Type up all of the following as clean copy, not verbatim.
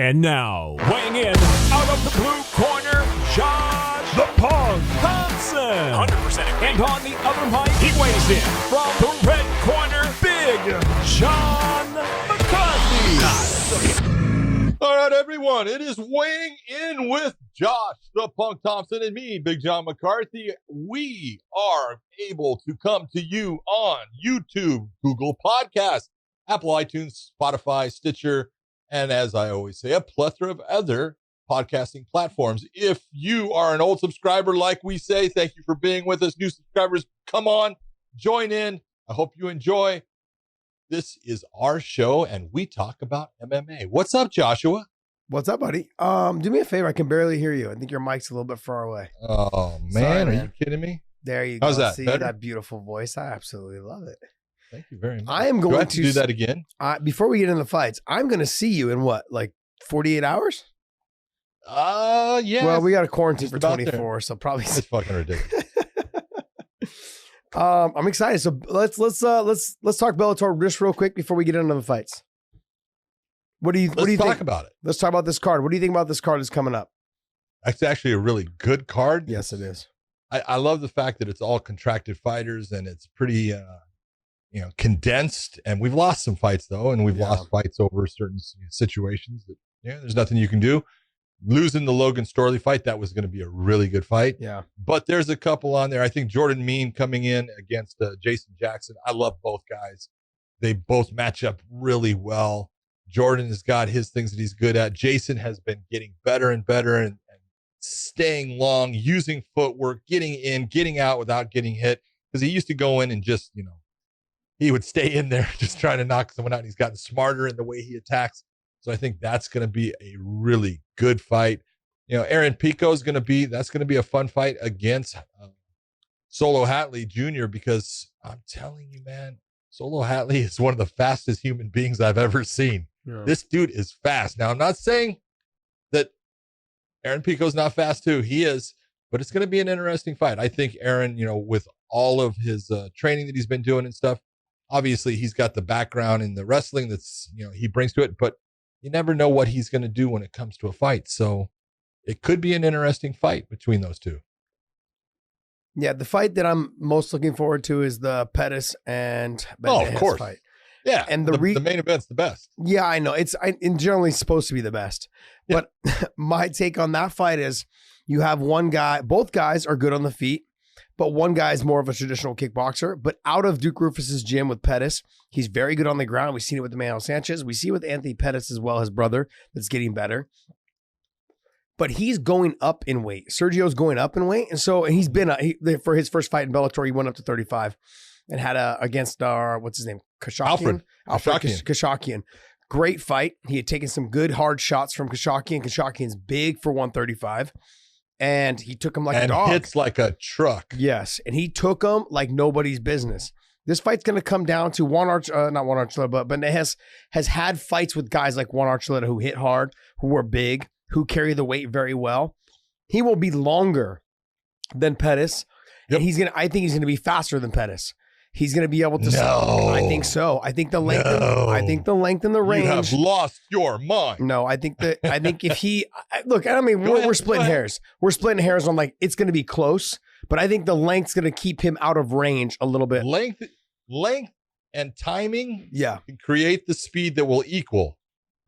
And now, weighing in out of the blue corner, Josh the Punk Thompson. 100% And on the other mic, he weighs in from the red corner, Big John McCarthy. All right, everyone, it is weighing in with Josh the Punk Thompson and me, Big John McCarthy. We are able to come to you on YouTube, Google Podcasts, Apple iTunes, Spotify, Stitcher, and as I always say, a plethora of other podcasting platforms. If you are an old subscriber, like we say, thank you for being with us. New subscribers, come on, join in. I hope you enjoy. This is our show, and we talk about MMA. What's up, Joshua? What's up, buddy? Do me a favor. I can barely hear you. I think your mic's a little bit far away. Oh, man. Sorry, Are you kidding me? There you go. How's that? See Better? that beautiful voice? I absolutely love it. Thank you very much. I am going do I have to do that again? Before we get into the fights, I'm going to see you in what, like 48 hours? Yeah. Well, we got a quarantine for about 24, there. so probably. It's fucking ridiculous. I'm excited. So let's talk Bellator just real quick before we get into the fights. What do you Let's talk think about it. Let's talk about this card. What do you think about this card that's coming up? It's actually a really good card. Yes, it is. I love the fact that it's all contracted fighters and it's pretty, condensed. And we've lost some fights though, and we've lost fights over certain situations that there's nothing you can do. Losing the Logan Storley fight, that was going to be a really good fight. Yeah, but there's a couple on there. I think Jordan Mean coming in against Jason Jackson. I love both guys. They both match up really well. Jordan has got his things that he's good at. Jason has been getting better and better and staying long, using footwork, getting in, getting out without getting hit. Because he used to go in and just, he would stay in there just trying to knock someone out. And he's gotten smarter in the way he attacks. So I think that's going to be a really good fight. Aaron Pico is that's going to be a fun fight against Solo Hatley Jr. because I'm telling you, man, Solo Hatley is one of the fastest human beings I've ever seen. Yeah. This dude is fast. Now, I'm not saying that Aaron Pico's not fast too. He is, but it's going to be an interesting fight. I think Aaron, with all of his training that he's been doing and stuff, obviously he's got the background in the wrestling that's, he brings to it, but you never know what he's going to do when it comes to a fight. So it could be an interesting fight between those two. Yeah, the fight that I'm most looking forward to is the Pettis and Bandejas fight. Yeah, and the main event's the best. Yeah, I know. It's generally supposed to be the best. Yeah. But my take on that fight is you have one guy, both guys are good on the feet, but one guy is more of a traditional kickboxer. But out of Duke Rufus's gym with Pettis, he's very good on the ground. We've seen it with Emmanuel Sanchez. We see it with Anthony Pettis as well, his brother, that's getting better. But he's going up in weight. Sergio's going up in weight. And he's been, for his first fight in Bellator, he went up to 35 and had against what's his name? Alfred Kashakian. Great fight. He had taken some good hard shots from Kashakian. Kashakian's big for 135. And he took him like a dog. And hits like a truck. Yes. And he took him like nobody's business. This fight's going to come down to not Juan Archuleta, but Bandejas has had fights with guys like Juan Archuleta who hit hard, who are big, who carry the weight very well. He will be longer than Pettis. Yep. And I think he's going to be faster than Pettis. He's going to be able to. No, I think so. I think the length. I think the length and the range. You have lost your mind. No, I think if he look, I mean, we're splitting hairs. We're splitting hairs on like it's going to be close, but I think the length's going to keep him out of range a little bit. Length and timing. Yeah, can create the speed that will equal.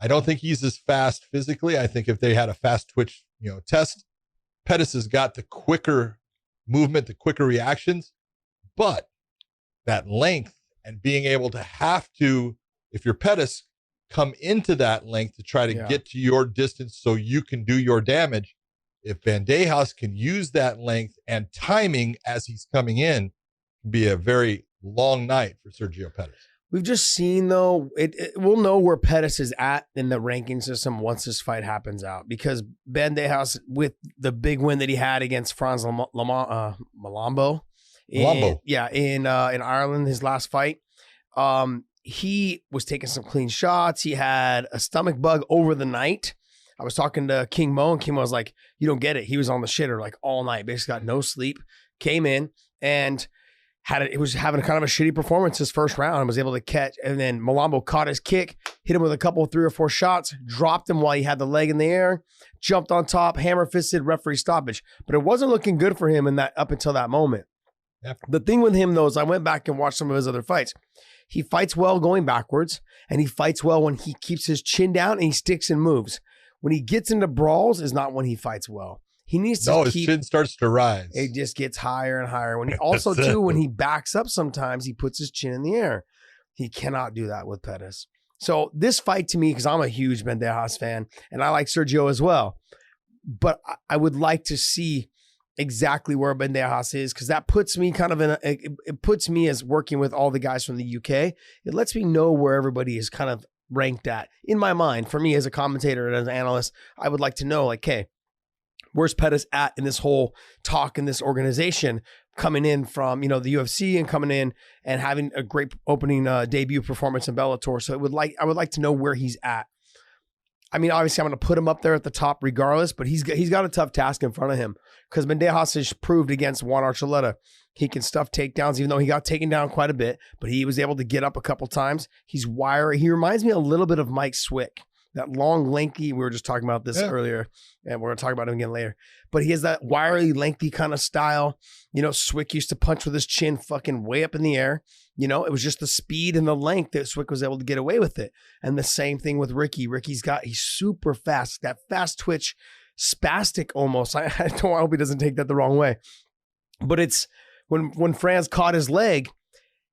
I don't think he's as fast physically. I think if they had a fast twitch, test, Pettis has got the quicker movement, the quicker reactions, but that length and being able to if you're Pettis, come into that length to try to get to your distance so you can do your damage. If Bandejas can use that length and timing as he's coming in, can be a very long night for Sergio Pettis. We've just seen, though, we'll know where Pettis is at in the ranking system once this fight happens out, because Bandejas, with the big win that he had against Franz Malambo, in Ireland, his last fight, he was taking some clean shots. He had a stomach bug over the night. I was talking to King Mo, and King Mo was like, you don't get it. He was on the shitter like all night, basically got no sleep, came in, and it was having kind of a shitty performance his first round and was able to catch. And then Malambo caught his kick, hit him with a couple, 3 or 4 shots, dropped him while he had the leg in the air, jumped on top, hammer fisted, referee stoppage. But it wasn't looking good for him up until that moment. Yep. The thing with him, though, is I went back and watched some of his other fights. He fights well going backwards, and he fights well when he keeps his chin down and he sticks and moves. When he gets into brawls is not when he fights well. He needs to his chin starts to rise. It just gets higher and higher. When he also, too, when he backs up sometimes, he puts his chin in the air. He cannot do that with Pettis. So this fight to me, because I'm a huge Bandejas fan, and I like Sergio as well, but I would like to see exactly where Bandejas is, because that puts me kind of it puts me as working with all the guys from the UK. It lets me know where everybody is kind of ranked at. In my mind, for me as a commentator and as an analyst, I would like to know, like, hey, where's Pettis at in this whole talk in this organization, coming in from, the UFC and coming in and having a great opening debut performance in Bellator. So I would like to know where he's at. I mean, obviously I'm going to put him up there at the top regardless, but he's got a tough task in front of him, because Bandejas has proved against Juan Archuleta he can stuff takedowns, even though he got taken down quite a bit, but he was able to get up a couple times. He's wiry. He reminds me a little bit of Mike Swick. That long, lanky, we were just talking about this earlier, and we're going to talk about him again later. But he has that wiry, lengthy kind of style. Swick used to punch with his chin fucking way up in the air. It was just the speed and the length that Swick was able to get away with it. And the same thing with Ricky. He's super fast, that fast twitch, spastic almost. I hope he doesn't take that the wrong way. But it's when Franz caught his leg,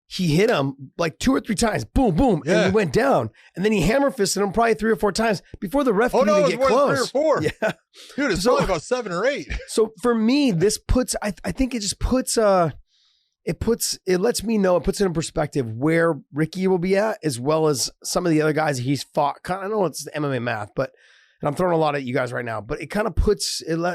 he hit him like 2 or 3 times, boom, boom, and he went down. And then he hammer fisted him probably 3 or 4 times before the ref could even get close. 3 or 4. Yeah, dude, it's probably about 7 or 8. So for me, this puts, I think it just puts, it lets me know, it puts it in perspective where Ricky will be at, as well as some of the other guys he's fought. I know it's the MMA math, and I'm throwing a lot at you guys right now, but it kind of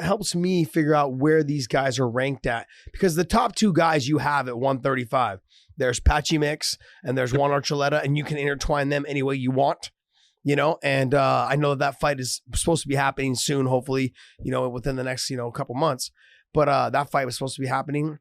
helps me figure out where these guys are ranked at, because the top 2 guys you have at 135, there's Patchy Mix and there's Juan Archuleta, and you can intertwine them any way you want, and I know that fight is supposed to be happening soon, hopefully, within the next, couple months, but that fight was supposed to be happening.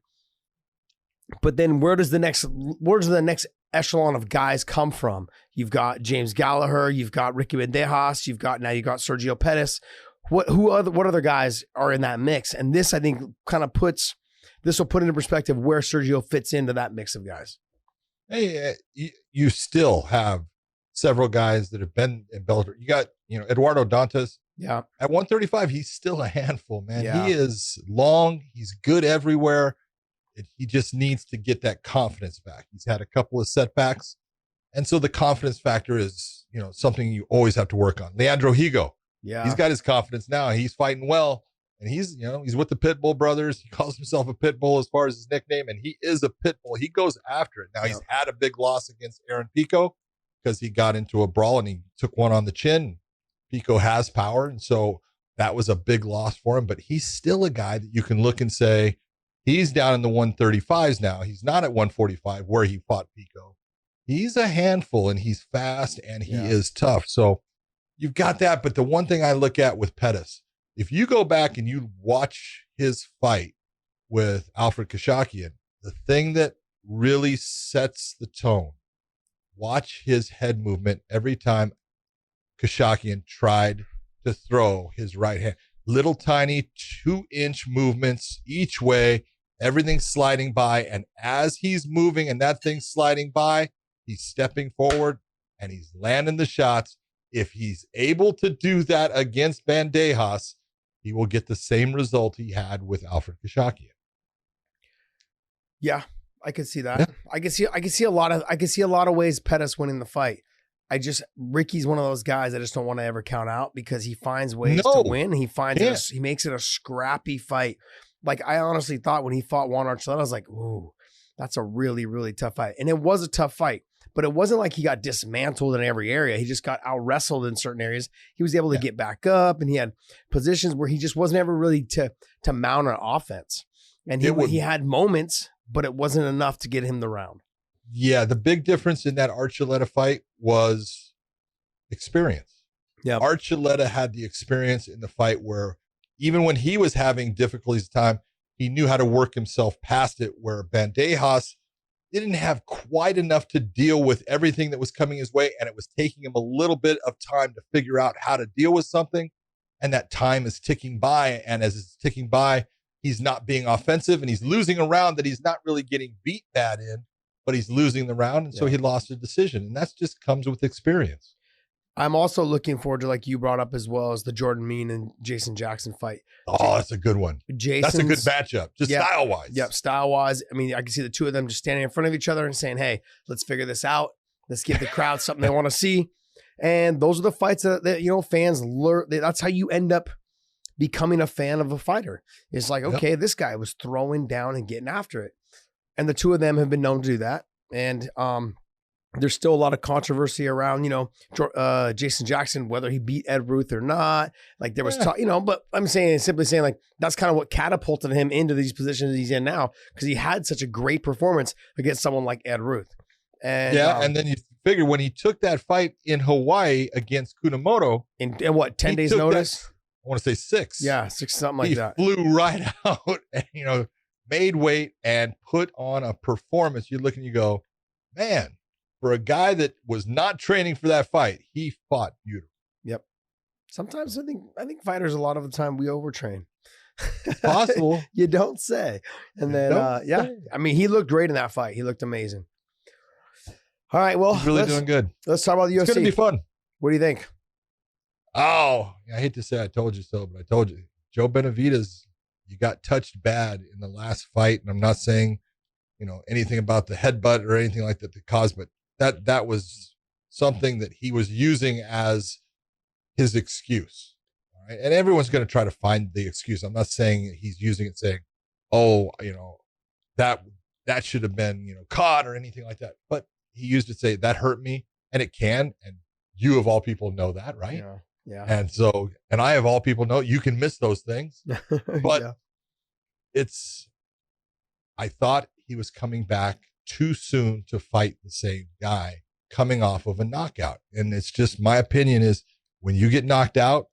But then where does the next echelon of guys come from? You've got James Gallagher, you've got Ricky Bandejas, you've got Sergio Pettis. What other guys are in that mix? And this, I think, kind of this will put into perspective where Sergio fits into that mix of guys. Hey, you still have several guys that have been in Bellator. You got, Eduardo Dantas. Yeah. At 135, he's still a handful, man. Yeah. He is long. He's good everywhere. He just needs to get that confidence back. He's had a couple of setbacks. And so the confidence factor is, something you always have to work on. Leandro Higo. Yeah. He's got his confidence now. He's fighting well. And he's with the Pitbull brothers. He calls himself a Pitbull as far as his nickname. And he is a Pitbull. He goes after it. Now, he's had a big loss against Aaron Pico because he got into a brawl and he took one on the chin. Pico has power. And so that was a big loss for him. But he's still a guy that you can look and say, he's down in the 135s now. He's not at 145 where he fought Pico. He's a handful, and he's fast, and he is tough. So you've got that. But the one thing I look at with Pettis, if you go back and you watch his fight with Alfred Kashakian, the thing that really sets the tone, watch his head movement every time Kashakian tried to throw his right hand. Little tiny 2-inch movements each way, everything sliding by. And as he's moving and that thing's sliding by, he's stepping forward and he's landing the shots. If he's able to do that against Bandejas, he will get the same result he had with Alfred Kashakian. Yeah, I could see that. Yeah. I can see a lot of ways Pettis winning the fight. Ricky's one of those guys I just don't want to ever count out, because he finds ways to win. He makes it a scrappy fight. Like, I honestly thought when he fought Juan Archuleta, I was like, ooh, that's a really, really tough fight. And it was a tough fight, but it wasn't like he got dismantled in every area. He just got out wrestled in certain areas. He was able to get back up, and he had positions where he just wasn't ever really to mount an offense. And he had moments, but it wasn't enough to get him the round. Yeah, the big difference in that Archuleta fight was experience. Yeah, Archuleta had the experience in the fight where even when he was having difficulties at the time, he knew how to work himself past it, where Bandejas didn't have quite enough to deal with everything that was coming his way. And it was taking him a little bit of time to figure out how to deal with something. And that time is ticking by. And as it's ticking by, he's not being offensive and he's losing a round that he's not really getting beat bad in, but he's losing the round. And so he lost a decision. And that just comes with experience. I'm also looking forward to, like you brought up as well, as the Jordan Mean and Jason Jackson fight. Oh, that's a good one. That's a good matchup, just style-wise. Yep, style-wise. I mean, I can see the two of them just standing in front of each other and saying, hey, let's figure this out. Let's give the crowd something they want to see. And those are the fights that you know, fans learn. That's how you end up becoming a fan of a fighter. It's like, okay, this guy was throwing down and getting after it. And the two of them have been known to do that. And there's still a lot of controversy around, you know, Jason Jackson, whether he beat Ed Ruth or not. Like there was, you know, but I'm simply saying like, that's kind of what catapulted him into these positions he's in now, because he had such a great performance against someone like Ed Ruth. And and then you figure when he took that fight in Hawaii against Kunamoto. In what, 10 days notice? I want to say 6. Yeah, 6, something like that. He flew right out and, you know, made weight and put on a performance. You look and you go, man, for a guy that was not training for that fight, he fought beautiful. Yep. Sometimes I think fighters, a lot of the time, we overtrain. It's possible. You don't say. And then, I mean, he looked great in that fight. He looked amazing. All right, well, he's really doing good. Let's talk about the UFC. It's going to be fun. What do you think? Oh, I hate to say I told you so, but I told you. Joe Benavidez, you got touched bad in the last fight, and I'm not saying, you know, anything about the headbutt or anything like that that caused, but that was something that he was using as his excuse. All right? And everyone's going to try to find the excuse. I'm not saying he's using it saying, oh, you know, that should have been, you know, caught or anything like that. But he used it to say that hurt me, and it can. And you of all people know that, right? Yeah. And so, and I of all people know you can miss those things, but I thought he was coming back too soon to fight the same guy coming off of a knockout. And it's just, my opinion is when you get knocked out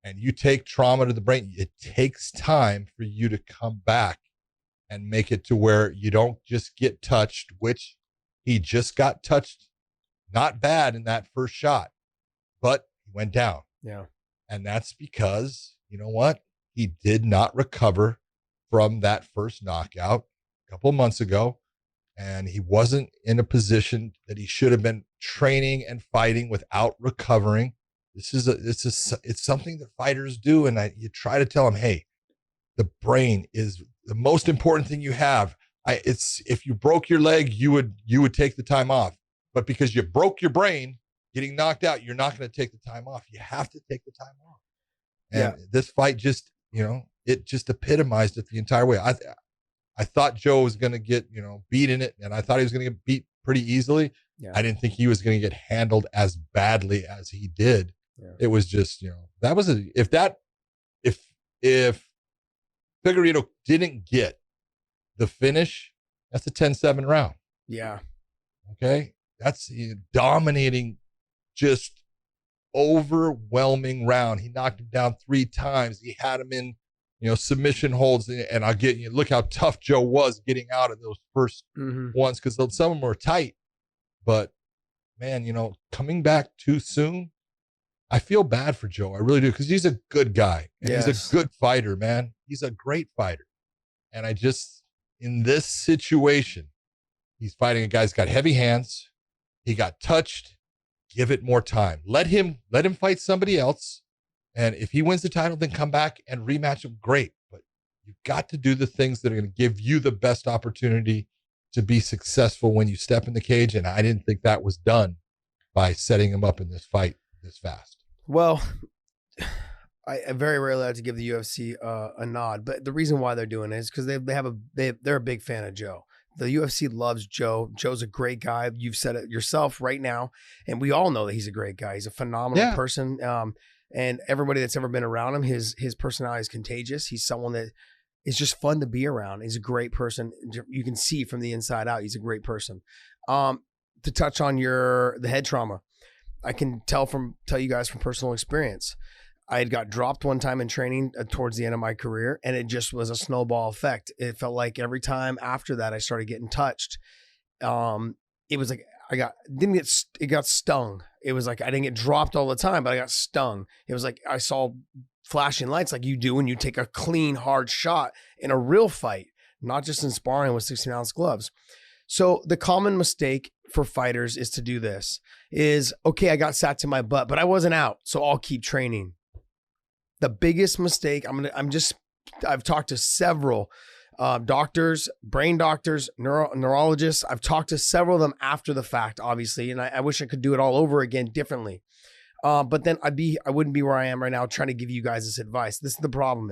and you take trauma to the brain, it takes time for you to come back and make it to where you don't just get touched, which he just got touched, not bad in that first shot, but he went down. Yeah. And that's because, you know what? He did not recover from that first knockout a couple of months ago. And he wasn't in a position that he should have been training and fighting without recovering. It's something that fighters do. And you try to tell them, hey, the brain is the most important thing you have. If you broke your leg, you would take the time off. But because you broke your brain getting knocked out, you're not going to take the time off. You have to take the time off. And this fight just, you know, it just epitomized it the entire way. I thought Joe was going to get, you know, beat in it, and I thought he was going to get beat pretty easily. Yeah. I didn't think he was going to get handled as badly as he did. Yeah. It was just, you know, that was if Figueiredo didn't get the finish, that's a 10-7 round. Yeah. Okay. That's dominating, just overwhelming round. He knocked him down 3 times. He had him in, you know, submission holds, and I'll get you. Look how tough Joe was getting out of those first ones, because some of them were tight. But man, you know, coming back too soon, I feel bad for Joe. I really do, because he's a good guy. And he's a good fighter, man. He's a great fighter. And I just, in this situation, he's fighting a guy who's got heavy hands. He got touched. Give it more time. Let him fight somebody else. And if he wins the title, then come back and rematch him. Great. But you've got to do the things that are going to give you the best opportunity to be successful when you step in the cage. And I didn't think that was done by setting him up in this fight this fast. Well, I very rarely like to give the UFC a nod, but the reason why they're doing it is because they're a big fan of Joe. The UFC loves Joe. Joe's a great guy. You've said it yourself right now, and we all know that he's a great guy. He's a phenomenal person. And everybody that's ever been around him, his personality is contagious. He's someone that is just fun to be around. He's a great person. You can see from the inside out, he's a great person. To touch on the head trauma, I can tell you guys from personal experience. I had got dropped one time in training towards the end of my career, and it just was a snowball effect. It felt like every time after that I started getting touched, it was like it got stung. It was like I didn't get dropped all the time, but I got stung. It was like I saw flashing lights like you do when you take a clean, hard shot in a real fight, not just in sparring with 16-ounce gloves. So the common mistake for fighters is to do this is, okay, I got sat to my butt, but I wasn't out, so I'll keep training. The biggest mistake, I've talked to several doctors, brain doctors, neurologists. I've talked to several of them after the fact, obviously, and I wish I could do it all over again differently. But then I wouldn't be where I am right now trying to give you guys this advice. This is the problem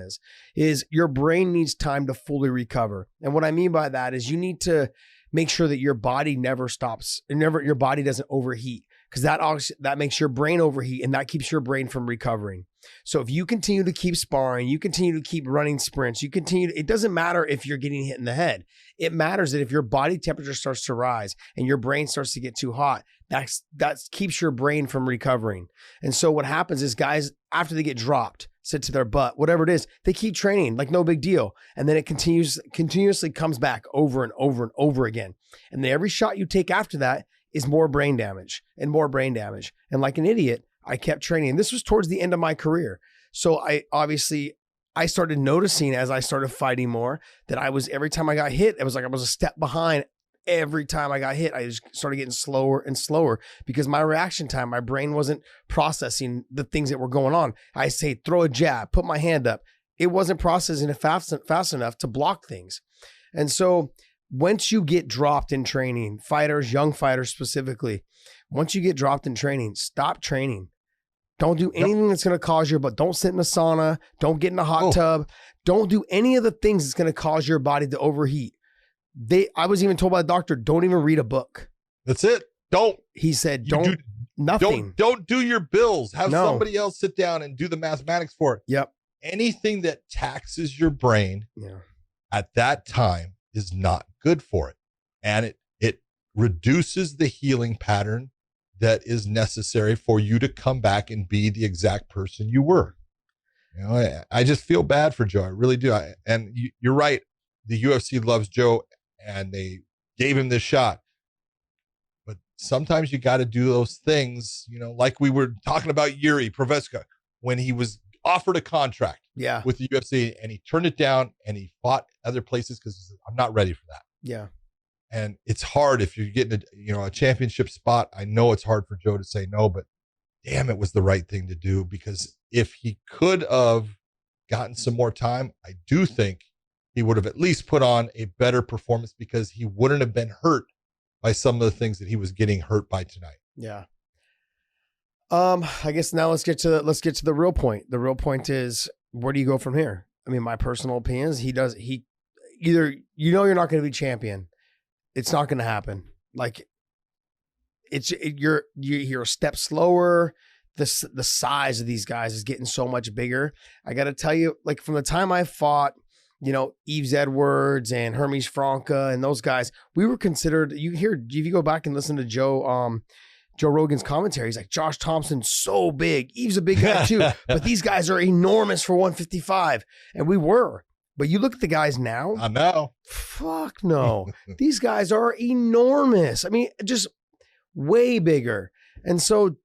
is your brain needs time to fully recover. And what I mean by that is you need to make sure that your body never stops, your body doesn't overheat, because that makes your brain overheat and that keeps your brain from recovering. So if you continue to keep sparring, you continue to keep running sprints, it doesn't matter if you're getting hit in the head. It matters that if your body temperature starts to rise and your brain starts to get too hot, that keeps your brain from recovering. And so what happens is guys, after they get dropped, sit to their butt, whatever it is, they keep training like no big deal. And then it continuously comes back over and over and over again. And then every shot you take after that is more brain damage and more brain damage. And like an idiot, I kept training. This was towards the end of my career. So I started noticing as I started fighting more that every time I got hit, it was like I was a step behind. Every time I got hit, I just started getting slower and slower because my reaction time, my brain wasn't processing the things that were going on. I say, throw a jab, put my hand up. It wasn't processing it fast enough to block things. And so once you get dropped in training, fighters, young fighters specifically, once you get dropped in training, stop training. Don't do anything that's going to cause don't sit in a sauna. Don't get in a hot tub. Don't do any of the things that's going to cause your body to overheat. I was even told by the doctor, don't even read a book. That's it. He said, nothing. Don't do your bills. Have somebody else sit down and do the mathematics for it. Yep. Anything that taxes your brain at that time is not good for it. And it reduces the healing pattern that is necessary for you to come back and be the exact person you were. You know, I just feel bad for Joe. I really do. You're right. The UFC loves Joe and they gave him this shot. But sometimes you got to do those things, you know, like we were talking about Yuri Proveska when he was offered a contract with the UFC and he turned it down and he fought other places because he said, I'm not ready for that. Yeah. And it's hard if you're getting a championship spot. I know it's hard for Joe to say no, but damn, it was the right thing to do, because if he could have gotten some more time, I do think he would have at least put on a better performance because he wouldn't have been hurt by some of the things that he was getting hurt by tonight. Yeah. I guess now let's get to the real point. The real point is, where do you go from here? I mean, my personal opinion is either, you're not going to be champion. It's not going to happen. Like you're a step slower. The size of these guys is getting so much bigger. I got to tell you, like from the time I fought, Yves Edwards and Hermes Franca and those guys, we were considered, if you go back and listen to Joe Rogan's commentary, he's like, Josh Thompson's so big. Yves a big guy too, but these guys are enormous for 155. And we were. But you look at the guys now. I know. Fuck no. These guys are enormous. I mean, just way bigger. And so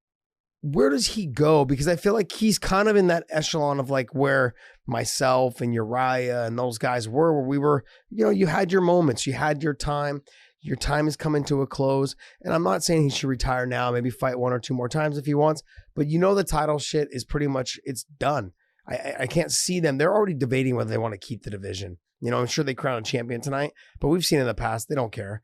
where does he go? Because I feel like he's kind of in that echelon of like where myself and Uriah and those guys were, where we were, you had your moments, you had your time. Your time is coming to a close. And I'm not saying he should retire now, maybe fight one or two more times if he wants. But the title shit is pretty much, it's done. I can't see them. They're already debating whether they want to keep the division. I'm sure they crown a champion tonight, but we've seen in the past, they don't care.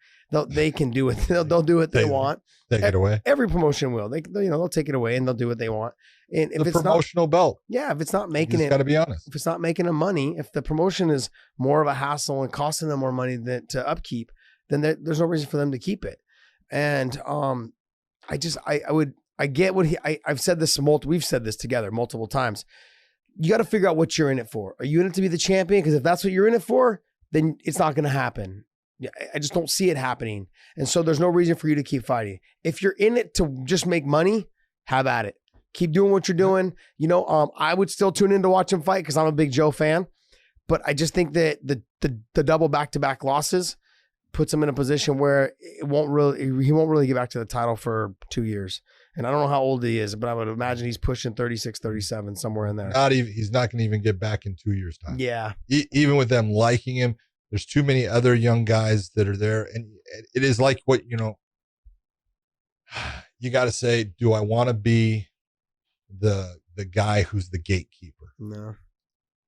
They can do it. They'll do what they want. Take it away. Every promotion will. They'll take it away and they'll do what they want. And if it's promotional belt. Yeah. If it's not making it, got to be honest. If it's not making them money, if the promotion is more of a hassle and costing them more money to upkeep, then there's no reason for them to keep it. And I get what I've said this we've said this together multiple times. You got to figure out what you're in it for. Are you in it to be the champion? Because if that's what you're in it for, then it's not going to happen. I just don't see it happening. And so there's no reason for you to keep fighting. If you're in it to just make money, have at it. Keep doing what you're doing. I would still tune in to watch him fight because I'm a big Joe fan. But I just think that the double back-to-back losses puts him in a position where he won't really get back to the title for 2 years. And I don't know how old he is, but I would imagine he's pushing 36, 37, somewhere in there. He's not going to even get back in 2 years' time. Yeah. Even with them liking him, there's too many other young guys that are there. And it is like what, you got to say, do I want to be the guy who's the gatekeeper? No.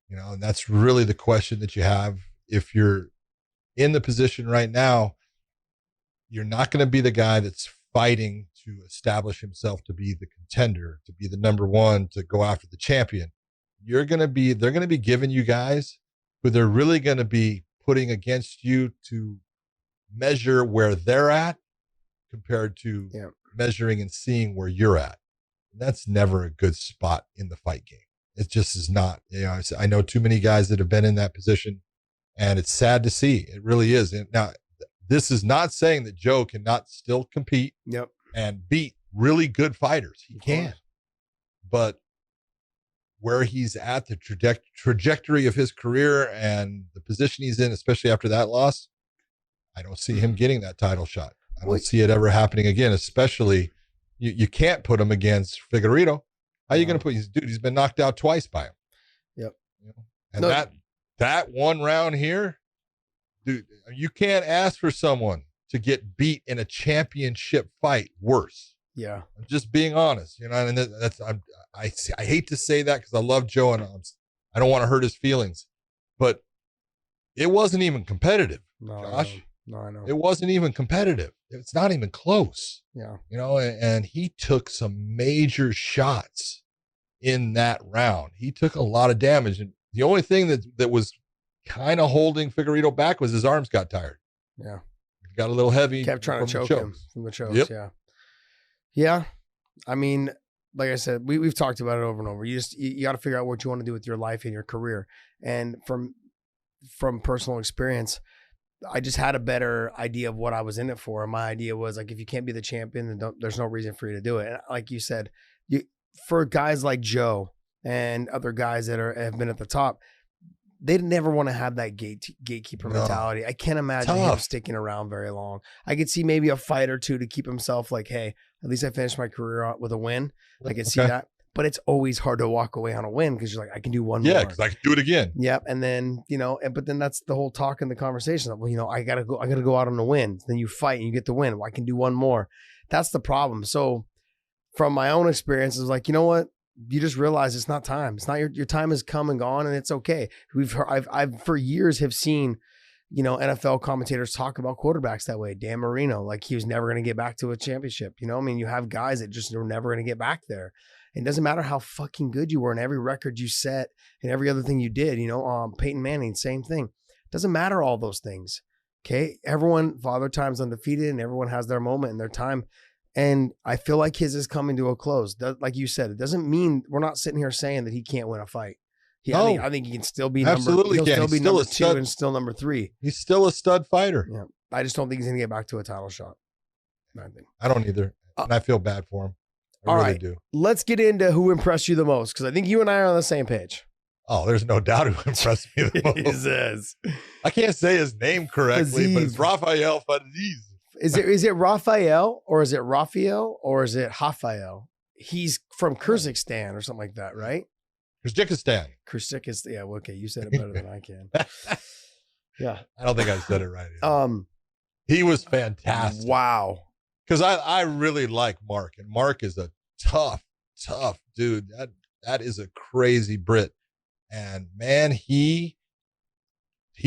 And that's really the question that you have. If you're in the position right now, you're not going to be the guy that's fighting to establish himself to be the contender, to be the number one, to go after the champion. They're going to be giving you guys who they're really going to be putting against you to measure where they're at compared to measuring and seeing where you're at. And that's never a good spot in the fight game. It just is not. I know too many guys that have been in that position, and it's sad to see. It really is. And now, this is not saying that Joe cannot still compete and beat really good fighters. He can. But where he's at, the trajectory of his career and the position he's in, especially after that loss, I don't see him getting that title shot. I don't see it ever happening again, especially you can't put him against Figueiredo. How are you going to put he's been knocked out twice by him. Yep. And that one round here, dude, you can't ask for someone to get beat in a championship fight worse. Yeah. I'm just being honest, and I hate to say that because I love Joe and I don't want to hurt his feelings, but it wasn't even competitive, Josh. No, I know. It wasn't even competitive. It's not even close. Yeah. And he took some major shots in that round. He took a lot of damage. And the only thing that was kind of holding Figueiredo back was his arms got tired. Yeah. He got a little heavy. Kept trying to choke him from the chokes. Yep. Yeah. Yeah. I mean, like I said, we've talked about it over and over. You got to figure out what you want to do with your life and your career. And from personal experience, I just had a better idea of what I was in it for. And my idea was like, if you can't be the champion, then there's no reason for you to do it. And like you said, for guys like Joe and other guys that have been at the top, they never want to have that gatekeeper mentality. I can't imagine him sticking around very long. I could see maybe a fight or two to keep himself like, hey, at least I finished my career with a win. I could see that. But it's always hard to walk away on a win because you're like, I can do one more. Yeah, because I can do it again. Yep. And then, but then that's the whole talk in the conversation of, well, I gotta go out on a win. Then you fight and you get the win. Well, I can do one more. That's the problem. So from my own experience, it's like, you know what? You just realize it's not time. It's not your time has come and gone, and it's okay. I've for years have seen, NFL commentators talk about quarterbacks that way. Dan Marino, like he was never going to get back to a championship. You have guys that just are never going to get back there. It doesn't matter how fucking good you were and every record you set and every other thing you did, Peyton Manning, same thing. Doesn't matter all those things. Okay. Father Time's undefeated and everyone has their moment and their time. And I feel like his is coming to a close. Like you said, it doesn't mean we're not sitting here saying that he can't win a fight. I think he can still be number 2 and still number 3. He's still a stud fighter. Yeah. I just don't think he's going to get back to a title shot. I don't either. And I feel bad for him. I really do. Let's get into who impressed you the most, because I think you and I are on the same page. Oh, there's no doubt who impressed me the most. Jesus. I can't say his name correctly, but it's Rafael Fadiz. Is it Rafael or is it Rafael or is it Rafael? He's from Kyrgyzstan or something like that, right? Kyrgyzstan. Yeah, well, okay, you said it better than I can. Yeah. I don't think I said it right either. He was fantastic. Wow. Because I really like Mark, and Mark is a tough dude. That is a crazy Brit. And man, he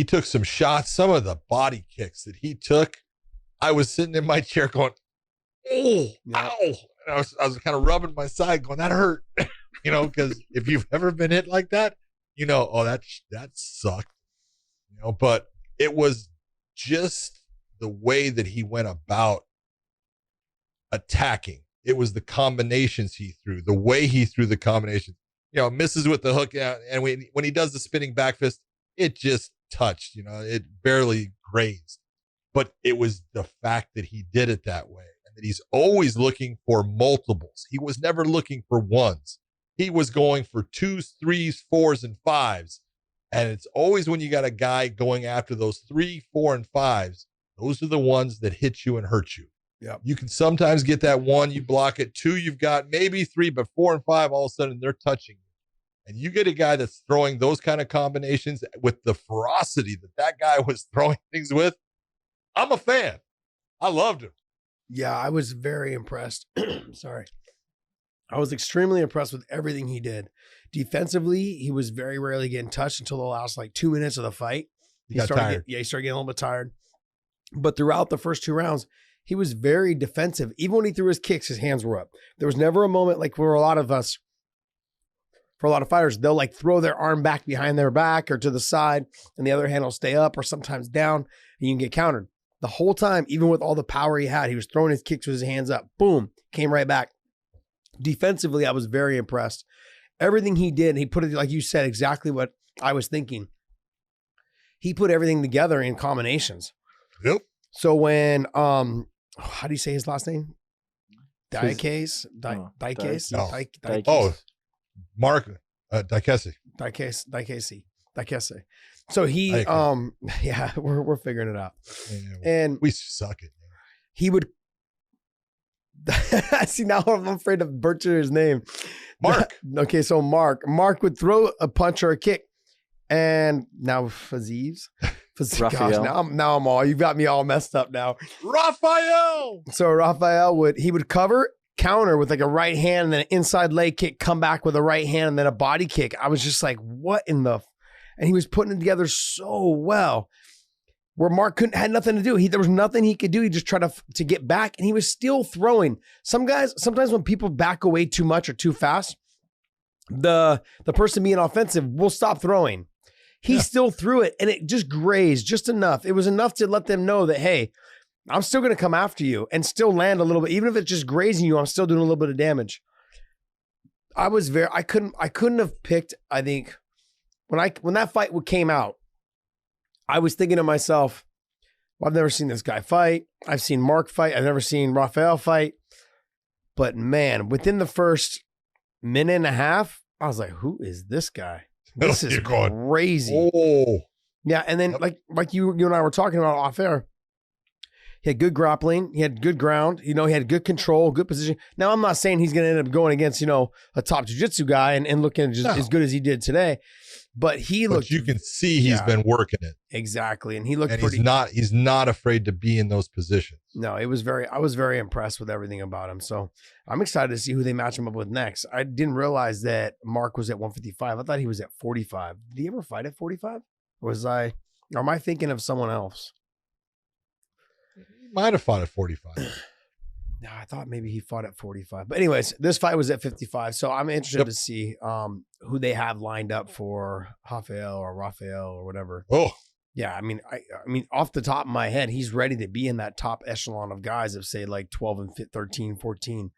took some shots. Some of the body kicks that he took, I was sitting in my chair going, oh, ow. And I was kind of rubbing my side going, that hurt. Because if you've ever been hit like that, that sucked. But it was just the way that he went about attacking. It was the combinations he threw, the way he threw the combinations. Misses with the hook, and when he does the spinning back fist, it just touched. It barely grazed. But it was the fact that he did it that way, and that he's always looking for multiples. He was never looking for ones. He was going for 2s, 3s, 4s, and 5s. And it's always when you got a guy going after those 3, 4, and 5s, those are the ones that hit you and hurt you. Yep. You can sometimes get that one, you block it. Two, you've got maybe three, but 4 and 5, all of a sudden they're touching you. And you get a guy that's throwing those kind of combinations with the ferocity that guy was throwing things with. I'm a fan. I loved him. Yeah, I was very impressed. Sorry. I was extremely impressed with everything he did. Defensively, he was very rarely getting touched until the last 2 minutes of the fight. He got tired. He started getting a little bit tired. But throughout the first 2 rounds, he was very defensive. Even when he threw his kicks, his hands were up. There was never a moment like for a lot of fighters, they'll throw their arm back behind their back or to the side, and the other hand will stay up or sometimes down, and you can get countered. The whole time, even with all the power he had, he was throwing his kicks with his hands up. Boom, came right back. Defensively, I was very impressed. Everything he did, he put it, like you said, exactly what I was thinking. He put everything together in combinations. Yep. So when, how do you say his last name? Diakese? Diakese? No. Diakese. Oh, Mark Diakese. Diakese. So he, yeah, we're figuring it out. Yeah, and we suck it. He would, see, now I'm afraid to butcher his name. Mark. Okay, so Mark would throw a punch or a kick, and now Faziev. Gosh, now I'm all, you've got me all messed up now. Raphael. So Raphael would cover, counter with a right hand and then an inside leg kick, come back with a right hand and then a body kick. I was just like, what in the, and he was putting it together so well where Mark had nothing to do. There was nothing he could do. He just tried to get back, and he was still throwing. Sometimes when people back away too much or too fast, the person being offensive will stop throwing. He still threw it, and it just grazed just enough. It was enough to let them know that, hey, I'm still going to come after you and still land a little bit. Even if it's just grazing you, I'm still doing a little bit of damage. I couldn't have picked, I think, when that fight came out, I was thinking to myself, well, I've never seen this guy fight. I've seen Mark fight. I've never seen Raphael fight. But man, within the first minute and a half, I was like, who is this guy? This is crazy. Oh. Yeah, and then like you and I were talking about off air, he had good grappling. He had good ground. He had good control, good position. Now, I'm not saying he's going to end up going against, a top jiu-jitsu guy and looking just as good as he did today. But you can see he's been working it. Exactly. And he looked and pretty. He's not afraid to be in those positions. No, I was very impressed with everything about him. So I'm excited to see who they match him up with next. I didn't realize that Mark was at 155. I thought he was at 45. Did he ever fight at 45? Or am I thinking of someone else? He might have fought at 45. No, I thought maybe he fought at 45. But anyways, this fight was at 55. So I'm interested to see who they have lined up for Raphael or whatever. Oh. Yeah, I mean, off the top of my head, he's ready to be in that top echelon of guys of say 12 and 13, 14.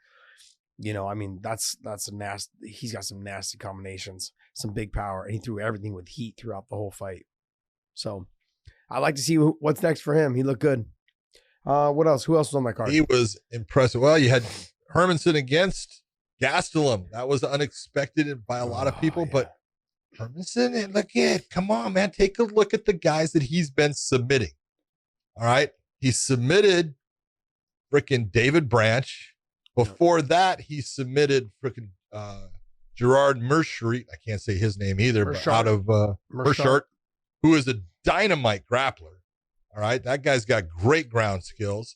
That's a nasty. He's got some nasty combinations, some big power, and he threw everything with heat throughout the whole fight. So I like to see what's next for him. He looked good. What else? Who else was on that card? He was impressive. Well, you had Hermanson against Gastelum. That was unexpected by a lot of people, but Hermanson, come on, man. Take a look at the guys that he's been submitting. All right. He submitted freaking David Branch. Before that, he submitted freaking Gerard Mershart. I can't say his name either, but out of Mershart, who is a dynamite grappler. All right. That guy's got great ground skills.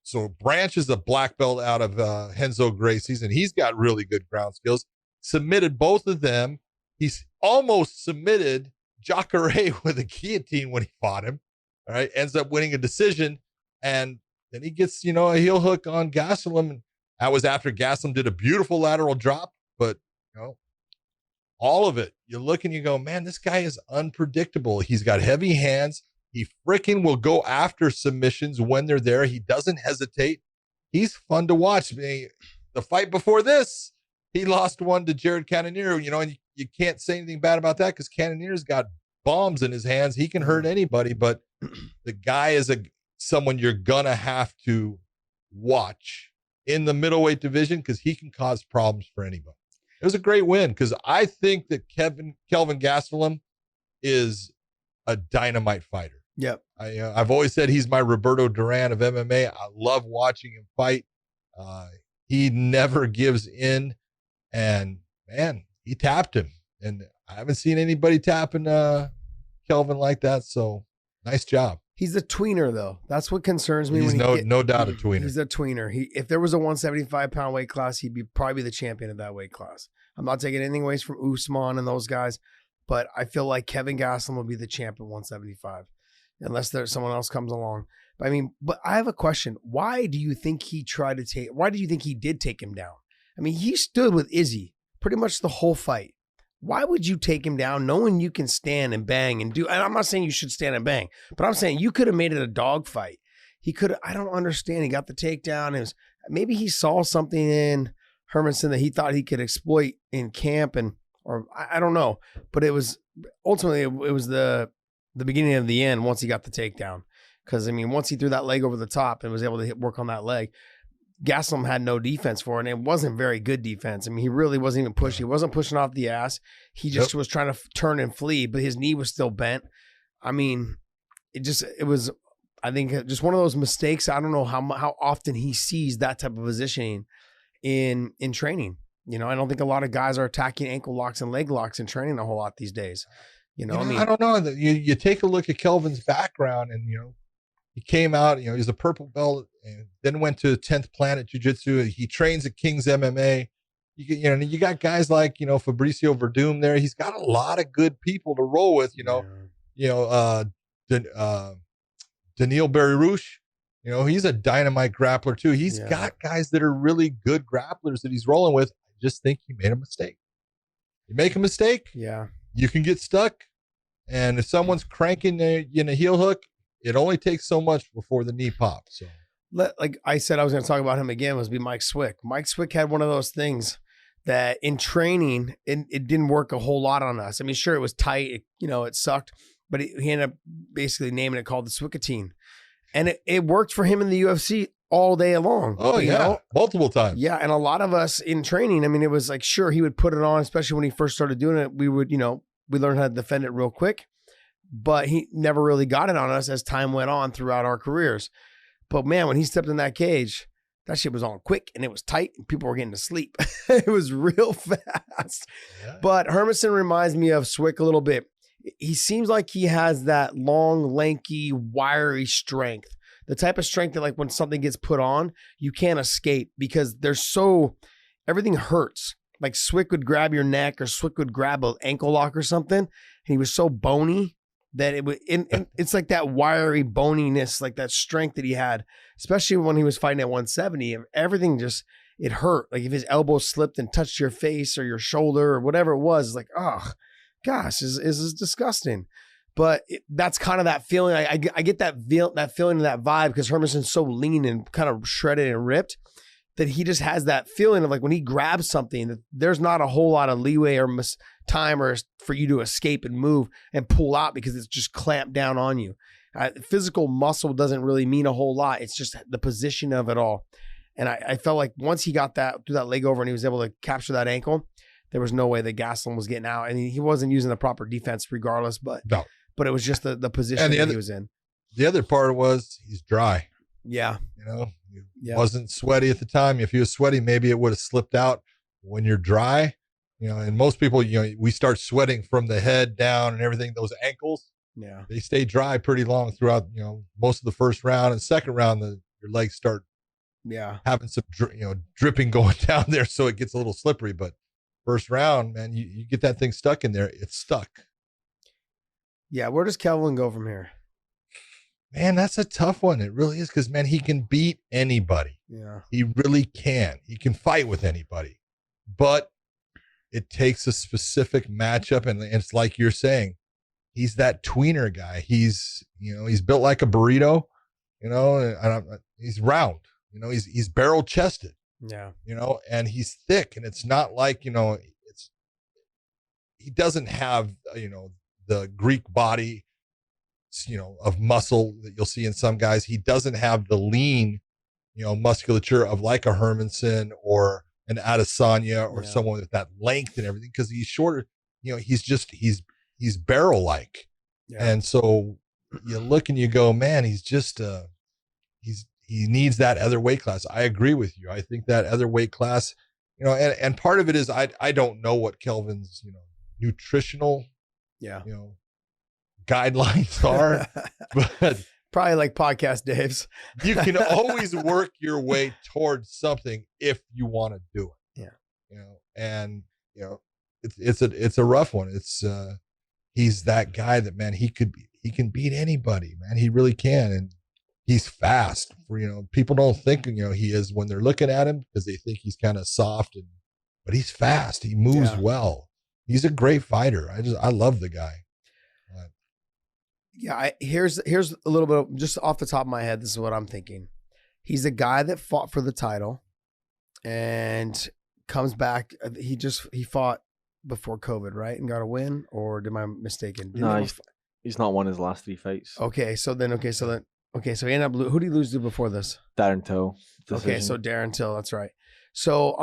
So Branch is a black belt out of Renzo Gracie's, and he's got really good ground skills. Submitted both of them. He's almost submitted Jacare with a guillotine when he fought him. All right. Ends up winning a decision. And then he gets, a heel hook on Gastelum. And that was after Gastelum did a beautiful lateral drop. But, all of it, you look and you go, man, this guy is unpredictable. He's got heavy hands. He freaking will go after submissions when they're there. He doesn't hesitate. He's fun to watch. The fight before this, he lost one to Jared Cannonier, and you can't say anything bad about that because Cannonier's got bombs in his hands. He can hurt anybody, but the guy is someone you're going to have to watch in the middleweight division because he can cause problems for anybody. It was a great win because I think that Kelvin Gastelum is a dynamite fighter. Yep. I've always said he's my Roberto Duran of MMA. I love watching him fight. He never gives in, and man, he tapped him, and I haven't seen anybody tapping Kelvin like that. So nice job. He's a tweener, though. That's what concerns me. He's no doubt a tweener. He's a tweener. If there was a 175-pound weight class, he'd probably be the champion of that weight class. I'm not taking anything away from Usman and those guys, but I feel like Kevin Gastelum will be the champ at 175, unless there's someone else comes along. But I have a question. Why do you think he did take him down? I mean, he stood with Izzy pretty much the whole fight. Why would you take him down knowing you can stand and bang and do, and I'm not saying you should stand and bang, but I'm saying you could have made it a dog fight. He could have, I don't understand. He got the takedown. Maybe he saw something in Hermanson that he thought he could exploit in camp, or I don't know, but it was ultimately, it was the beginning of the end once he got the takedown. Because, I mean, once he threw that leg over the top and was able to work on that leg, Gastelum had no defense for it, and it wasn't very good defense. I mean, he really wasn't even pushing. He wasn't pushing off the ass. He just was trying to turn and flee, but his knee was still bent. I mean, it was, I think, just one of those mistakes. I don't know how often he sees that type of positioning in training. You know, I don't think a lot of guys are attacking ankle locks and leg locks in training a whole lot these days. I mean, I don't know. You take a look at Kelvin's background, and, he came out, he's a purple belt, and then went to 10th Planet Jiu-Jitsu. He trains at King's MMA. You got guys like, Fabricio Verdum there. He's got a lot of good people to roll with, Daniil Barry-Rouche, he's a dynamite grappler too. He's got guys that are really good grapplers that he's rolling with. I just think he made a mistake. You make a mistake, you can get stuck. And if someone's cranking a heel hook, it only takes so much before the knee pops. So, like I said, I was going to talk about him again. Was be Mike Swick. Mike Swick had one of those things that in training, it didn't work a whole lot on us. I mean, sure, it was tight. It sucked, but he ended up basically naming it called the Swickatine, and it worked for him in the UFC all day long. Oh yeah, multiple times. Yeah, and a lot of us in training, I mean, it was like, sure, he would put it on, especially when he first started doing it. We would, we learned how to defend it real quick. But he never really got it on us as time went on throughout our careers. But man, when he stepped in that cage, that shit was on quick and it was tight and people were getting to sleep. It was real fast. Yeah. But Hermanson reminds me of Swick a little bit. He seems like he has that long, lanky, wiry strength. The type of strength that, like, when something gets put on, you can't escape because everything hurts. Like Swick would grab your neck, or Swick would grab an ankle lock or something. And he was so bony that it's like that wiry boniness, like that strength that he had, especially when he was fighting at 170. Everything just, it hurt. Like if his elbow slipped and touched your face or your shoulder or whatever it was, it's like, oh gosh, this is disgusting. But that's kind of that feeling. I get that feeling and that vibe because Hermanson's so lean and kind of shredded and ripped that he just has that feeling of, like, when he grabs something, that there's not a whole lot of leeway or time or for you to escape and move and pull out because it's just clamped down on you. Physical muscle doesn't really mean a whole lot. It's just the position of it all. And I felt like once he got through that leg over and he was able to capture that ankle, there was no way that Gastelum was getting out. And he wasn't using the proper defense regardless, but it was just the position that he was in. The other part was he's dry. Yeah. He wasn't sweaty at the time. If he was sweaty, maybe it would have slipped out. When you're dry, and most people, we start sweating from the head down and everything. Those ankles, they stay dry pretty long throughout, most of the first round and second round, your legs start having some, dripping going down there. So it gets a little slippery, but first round, man, you get that thing stuck in there. It's stuck. Yeah. Where does Kelvin go from here? Man, that's a tough one. It really is because, man, he can beat anybody. Yeah. He really can. He can fight with anybody. But it takes a specific matchup, and it's like you're saying, he's that tweener guy. He's built like a burrito, and he's round. He's barrel-chested. Yeah. And he's thick, and it's not like, he doesn't have, the Greek body, of muscle that you'll see in some guys. He doesn't have the lean, musculature of like a Hermanson or an Adesanya or someone with that length and everything, because he's shorter. He's barrel-like. Yeah. And so you look and you go, man, he's just he needs that other weight class. I agree with you. I think that other weight class, you know, and part of it is I don't know what Kelvin's, you know, nutritional, you know, guidelines are, but probably like podcast Dave's. You can always work your way towards something if you want to do it. Yeah. You know, and you know, it's a rough one. It's he's that guy that, man, he can beat anybody, man. He really can. And he's fast. For, you know, people don't think, you know, he is when they're looking at him because they think he's kind of soft, but he's fast. He moves well. He's a great fighter. I love the guy. Yeah, here's a little bit of, just off the top of my head, this is what I'm thinking. He's a guy that fought for the title and comes back. He fought before COVID, right? And got a win, or am I mistaken? No, he's not won his last 3 fights. Okay, so he ended up who did he lose to before this? Darren Till. Okay, so Darren Till, that's right. So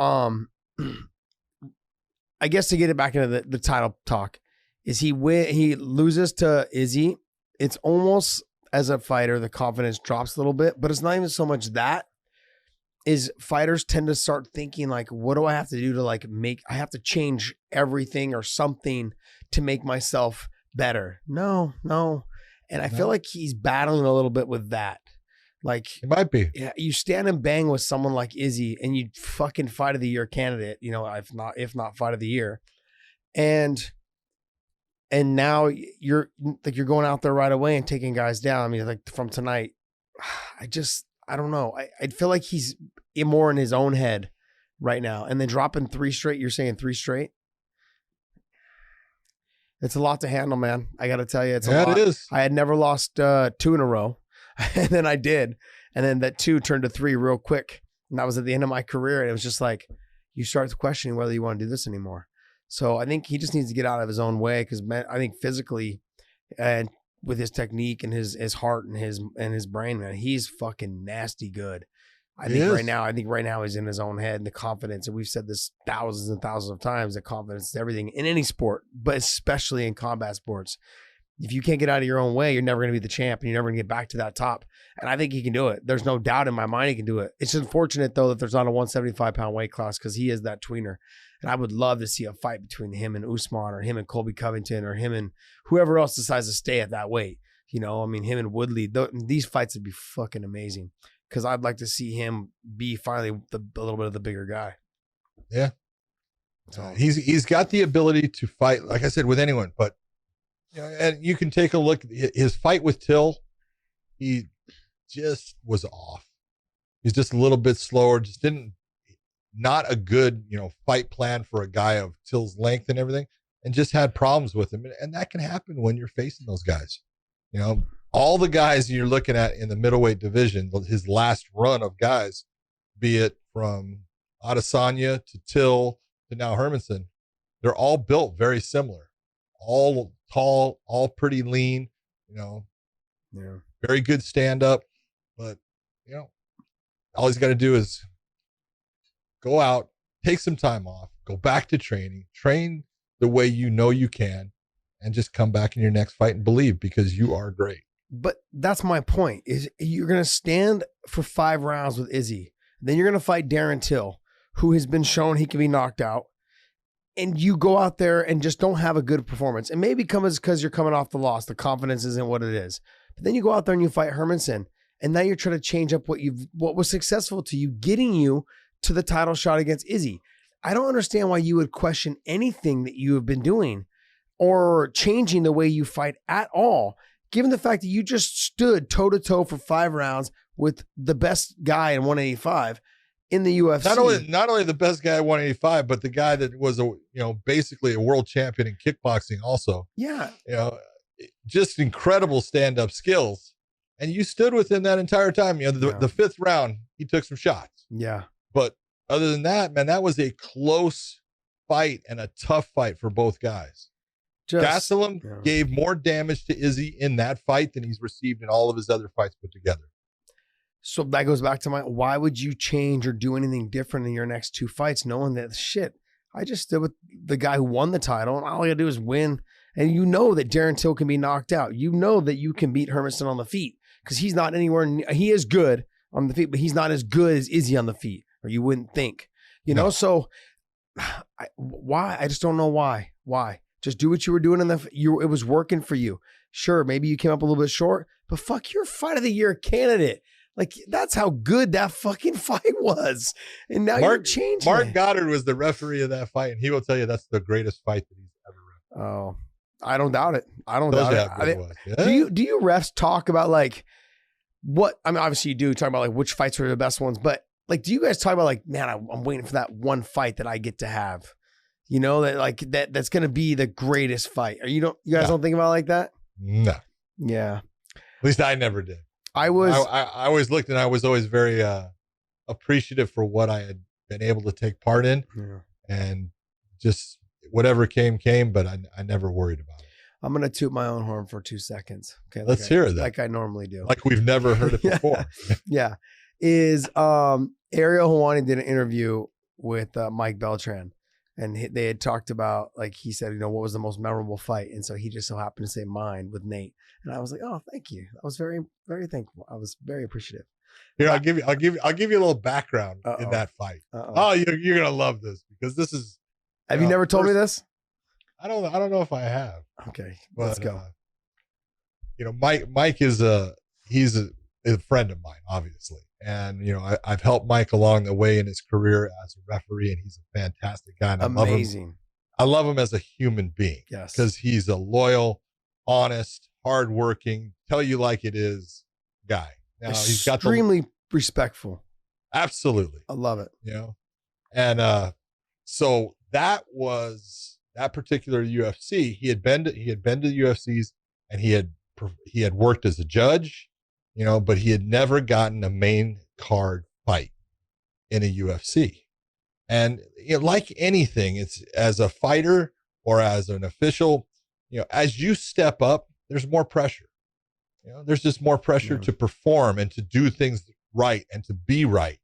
I guess to get it back into the title talk, is he loses to Izzy. It's almost, as a fighter, the confidence drops a little bit, but it's not even so much that. Is fighters tend to start thinking like, what do I have to do to I have to change everything or something to make myself better. No. And I feel like he's battling a little bit with that. Like, it might be. Yeah, you stand and bang with someone like Izzy and you fucking fight of the year candidate, you know, if not fight of the year. And now you're going out there right away and taking guys down. I mean, like from tonight, I don't know. I feel like he's more in his own head right now. And then dropping 3 straight, you're saying 3 straight? It's a lot to handle, man. I got to tell you, it's a lot. It is. I had never lost 2 in a row. And then I did. And then that 2 turned to 3 real quick. And that was at the end of my career. And it was just like, you start questioning whether you want to do this anymore. So I think he just needs to get out of his own way, because I think physically and with his technique and his heart and his brain, man, he's fucking nasty good. I think right now he's in his own head, and the confidence, and we've said this thousands and thousands of times, that confidence is everything in any sport, but especially in combat sports. If you can't get out of your own way, you're never going to be the champ, and you're never going to get back to that top. And I think he can do it. There's no doubt in my mind he can do it. It's unfortunate, though, that there's not a 175-pound weight class, because he is that tweener. And I would love to see a fight between him and Usman, or him and Colby Covington, or him and whoever else decides to stay at that weight. You know, I mean, him and Woodley. These fights would be fucking amazing, because I'd like to see him be finally a little bit of the bigger guy. Yeah. So he's got the ability to fight, like I said, with anyone, but you know, and you can take a look at his fight with Till. He just was off. He's just a little bit slower. Just not a good, you know, fight plan for a guy of Till's length and everything, and just had problems with him. And that can happen when you're facing those guys. You know, all the guys you're looking at in the middleweight division, his last run of guys, be it from Adesanya to Till to now Hermanson, they're all built very similar. All tall, all pretty lean, you know, very good stand up. But, you know, all he's got to do is go out, take some time off, go back to train the way you know you can, and just come back in your next fight and believe, because you are great. But that's my point, is you're going to stand for 5 rounds with Izzy. Then you're going to fight Darren Till, who has been shown he can be knocked out. And you go out there and just don't have a good performance. And maybe because you're coming off the loss, the confidence isn't what it is. But then you go out there and you fight Hermanson, and now you're trying to change up what was successful to you, getting you to the title shot against Izzy. I don't understand why you would question anything that you have been doing or changing the way you fight at all, given the fact that you just stood toe-to-toe for 5 rounds with the best guy in 185 in the UFC. Not only the best guy at 185, but the guy that was basically a world champion in kickboxing also. Yeah. You know, just incredible stand-up skills. And you stood with him that entire time. You know, the 5th round, he took some shots. Yeah. But other than that, man, that was a close fight and a tough fight for both guys. Gastelum gave more damage to Izzy in that fight than he's received in all of his other fights put together. So that goes back to why would you change or do anything different in your next 2 fights, knowing that, shit, I just stood with the guy who won the title, and all I got to do is win And you know that Darren Till can be knocked out. You know that you can beat Hermansson on the feet because he's not anywhere. He is good on the feet, but he's not as good as Izzy on the feet, or you wouldn't think. You know, so why? I just don't know why. Why? Just do what you were doing it was working for you. Sure, maybe you came up a little bit short, but fuck, you're Fight of the Year candidate. Like, that's how good that fucking fight was. And now you're changing Mark it. Goddard was the referee of that fight, and he will tell you that's the greatest fight that he's ever refereed. Oh, I don't doubt it. I don't doubt it. It was. Yeah. Do you refs talk about like what? I mean, obviously you do talk about like which fights were the best ones, but like, do you guys talk about like, man, I'm waiting for that one fight that I get to have, you know, that like that's going to be the greatest fight? Or you guys don't think about it like that? No. Yeah. At least I never did. I always looked, and I was always very appreciative for what I had been able to take part in, and just whatever came. But I never worried about it. I'm gonna toot my own horn for 2 seconds. Okay, let's hear it. Like I normally do. Like we've never heard it before. Yeah, is Ariel Helwani did an interview with Mike Beltran, and they had talked about, like, he said, you know, what was the most memorable fight, and so he just so happened to say mine with Nate. And I was like, oh, thank you. I was very, very thankful. I was very appreciative. Here, I'll give you a little background in that fight. Oh, you're gonna love this, because this is. Have you never told me this? I don't know if I have. Okay, but, let's go. You know, Mike is he's a friend of mine, obviously, and you know, I've helped Mike along the way in his career as a referee, and he's a fantastic guy. And amazing. I love him as a human being. Yes, because he's a loyal, honest, hardworking, tell you like it is guy. Now he's got extremely respectful. Absolutely, I love it. You know, and so that particular UFC. He had been to UFCs, and he had worked as a judge, you know, but he had never gotten a main card fight in a UFC. And you know, like anything, it's as a fighter or as an official, you know, as you step up, there's more pressure. You know, there's just more pressure to perform and to do things right and to be right.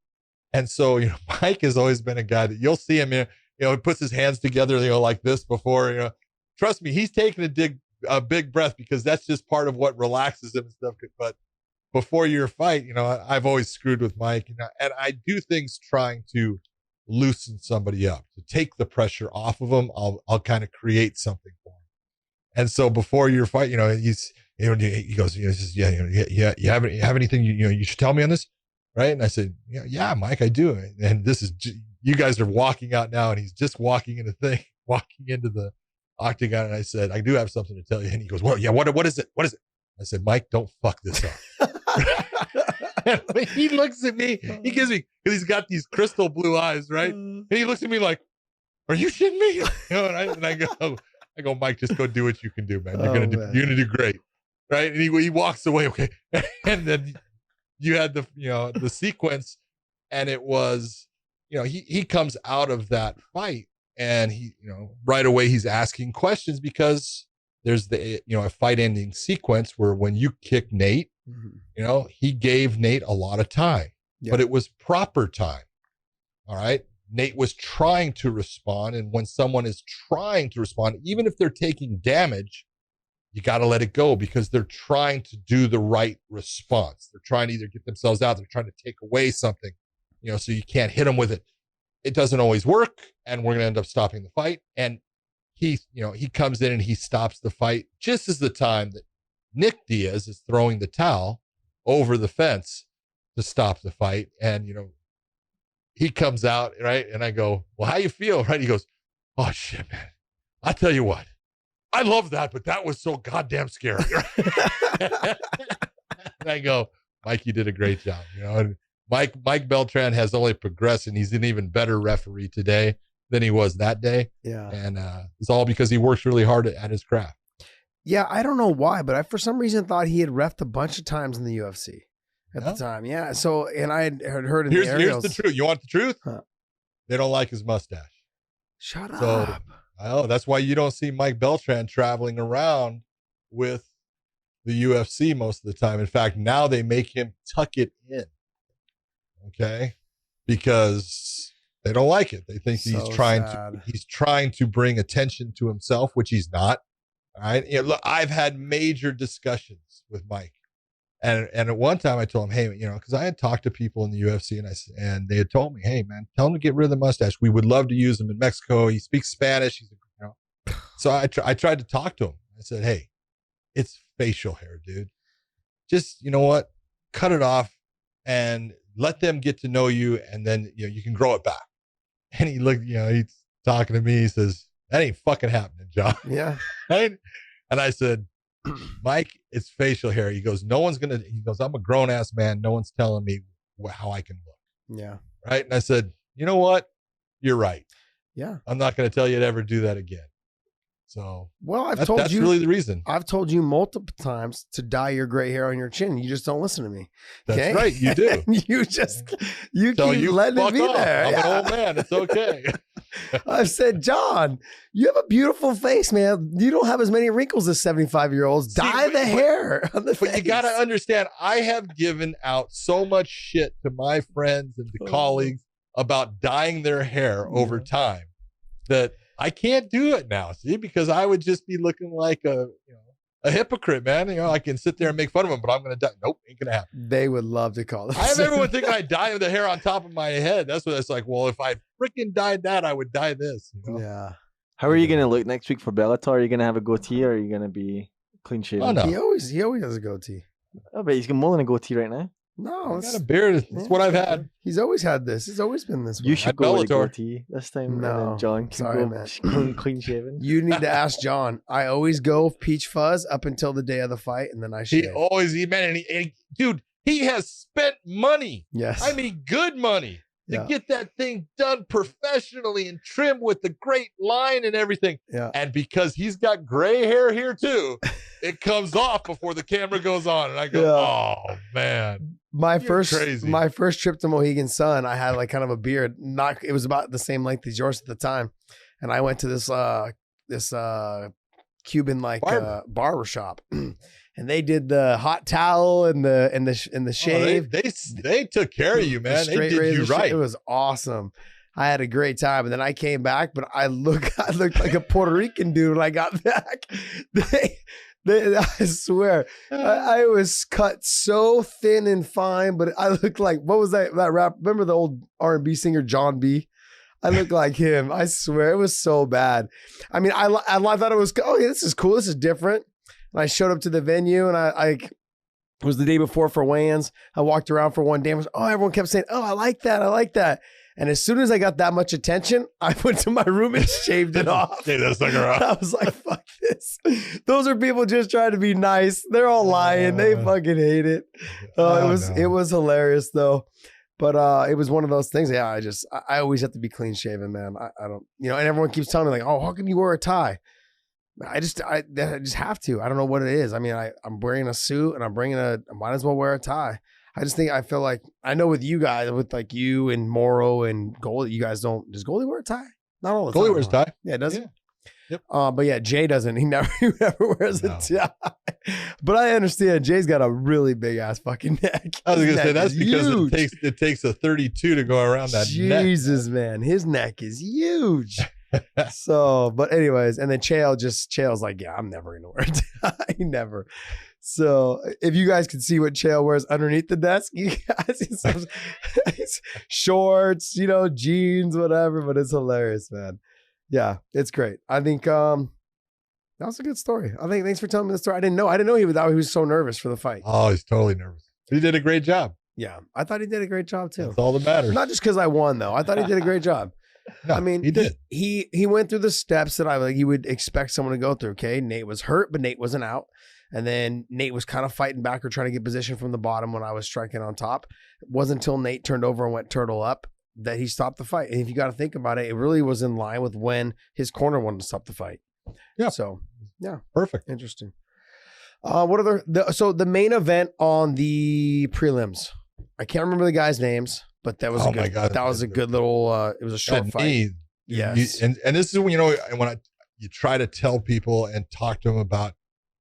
And so, you know, Mike has always been a guy that you'll see him, you know, he puts his hands together, you know, like this before, you know, trust me, he's taking a big breath, because that's just part of what relaxes him and stuff. But before your fight, you know, I've always screwed with Mike, you know, and I do things trying to loosen somebody up, to take the pressure off of them. I'll kind of create something for him. And so before your fight, you know, he goes, you know, you have anything you should tell me on this, right? And I said, yeah, Mike, I do. And this is, you guys are walking out now, and he's just walking into the octagon. And I said, I do have something to tell you. And he goes, well, yeah, what is it? What is it? I said, Mike, don't fuck this up. He looks at me, he gives me, because he's got these crystal blue eyes, right? And he looks at me like, are you shitting me? You know, and I go, Mike, just go do what you can do, man. You're gonna do great, right? And he walks away, okay. And then you had the sequence, and it was, you know, he comes out of that fight, and he, you know, right away he's asking questions, because there's a fight ending sequence where when you kick Nate, you know, he gave Nate a lot of time, but it was proper time. All right. Nate was trying to respond. And when someone is trying to respond, even if they're taking damage, you got to let it go, because they're trying to do the right response. They're trying to either get themselves out, they're trying to take away something, you know, so you can't hit them with it. It doesn't always work, and we're going to end up stopping the fight. And he comes in and he stops the fight just as the time that Nick Diaz is throwing the towel over the fence to stop the fight. And, you know, he comes out, right? And I go, well, how you feel? Right? He goes, oh shit, man. I tell you what, I love that, but that was so goddamn scary. And I go, Mike, you did a great job. You know, and Mike Beltran has only progressed, and he's an even better referee today than he was that day. Yeah. And it's all because he works really hard at his craft. Yeah, I don't know why, but I for some reason thought he had reffed a bunch of times in the UFC at the time. Yeah. So, and I had heard here's the truth. You want the truth? Huh. They don't like his mustache. Shut up. Oh, that's why you don't see Mike Beltran traveling around with the UFC most of the time. In fact, now they make him tuck it in. Okay. Because they don't like it. They think he's trying to bring attention to himself, which he's not. All right. Look, I've had major discussions with Mike. And at one time I told him, hey, because I had talked to people in the UFC and they had told me, hey, man, tell him to get rid of the mustache. We would love to use him in Mexico. He speaks Spanish. So I tried to talk to him. I said, hey, it's facial hair, dude. Just, you know what? Cut it off and let them get to know you. And then, you can grow it back. And he looked, he's talking to me. He says, that ain't fucking happening, John. Yeah. Right? And I said, Mike, it's facial hair. He goes, I'm a grown ass man. No one's telling me how I can look. Yeah. Right. And I said, you know what? You're right. Yeah. I'm not going to tell you to ever do that again. So, well, that's really the reason. I've told you multiple times to dye your gray hair on your chin. You just don't listen to me. That's right. You do. you keep letting it be off. there. I'm an old man. It's okay. I've said, John, you have a beautiful face, man. You don't have as many wrinkles as 75-year-olds. Dye the hair on the face. But you got to understand, I have given out so much shit to my friends and to colleagues about dyeing their hair over time that I can't do it now, because I would just be looking like a hypocrite, man. I can sit there and make fun of them, but I'm going to die. Nope, ain't going to happen. They would love to call it. I have everyone thinking I dye the hair on top of my head. That's what it's like. Well, if I freaking dyed that, I would dye this. Yeah. How are you going to look next week for Bellator? Are you going to have a goatee or are you going to be clean shaven? Oh, no. He always has a goatee. Oh, but he's got more than a goatee right now. No, I got a beard. It's what I've had. He's always had this. He's always been this way. You should go with a goatee this time. No, and then John can sorry, go man. clean shaven. You need to ask John. I always go peach fuzz up until the day of the fight, and then I shave. Dude, he has spent money. Yes. I mean, good money to get that thing done professionally and trimmed with the great line and everything. Yeah. And because he's got gray hair here too, it comes off before the camera goes on. And I go, oh man. My You're first trip to Mohegan Sun, I had like kind of a beard. It was about the same length as yours at the time. And I went to this Cuban barber shop. And they did the hot towel and the shave. They took care of you, man. They did you right. It was awesome. I had a great time, and then I came back, but I looked like a Puerto Rican dude when I got back. I swear, I was cut so thin and fine, but I looked like, what was that rap? Remember the old R&B singer John B? I look like him. I swear, it was so bad. I mean, I thought it was, this is cool. This is different. And I showed up to the venue, and it was the day before for weigh-ins. I walked around for one day and everyone kept saying, I like that. I like that. And as soon as I got that much attention, I went to my room and shaved it off. Hey, that sucker off. I was like, fuck this. Those are people just trying to be nice. They're all lying. They fucking hate it. It was hilarious though. But it was one of those things. Yeah, I always have to be clean shaven, man. I don't, and everyone keeps telling me like, oh, how come you wear a tie? I just have to. I don't know what it is. I mean, I'm wearing a suit and I might as well wear a tie. I feel like, I know with you guys, with like you and Morrow and Goldie, you guys don't, does Goldie wear a tie? Not all the time. Goldie wears a tie. Yeah, does he? Yep. But yeah, Jay doesn't. He never wears a tie. But I understand. Jay's got a really big ass fucking neck. I was going to say, that's because it takes a 32 to go around that neck. Jesus, man. His neck is huge. So, but anyways, and then Chael's like, yeah, I'm never gonna wear a tie. Never. So if you guys could see what Chael wears underneath the desk, you guys see some shorts, jeans, whatever, but it's hilarious, man. Yeah, it's great. I think that was a good story. I think thanks for telling me the story. I didn't know he was so nervous for the fight. Oh, he's totally nervous. He did a great job. Yeah, I thought he did a great job too. That's all that matters. Not just because I won though. I thought he did a great job. No, I mean, he did. He went through the steps that you would expect someone to go through. Okay, Nate was hurt, but Nate wasn't out, and then Nate was kind of fighting back or trying to get position from the bottom when I was striking on top. It wasn't until Nate turned over and went turtle up that he stopped the fight. And if you got to think about it, it really was in line with when his corner wanted to stop the fight. Yeah. So yeah, perfect. Interesting. So the main event on the prelims, I can't remember the guys' names. But that was a good little. It was a short fight. Yes, and this is when you try to tell people and talk to them about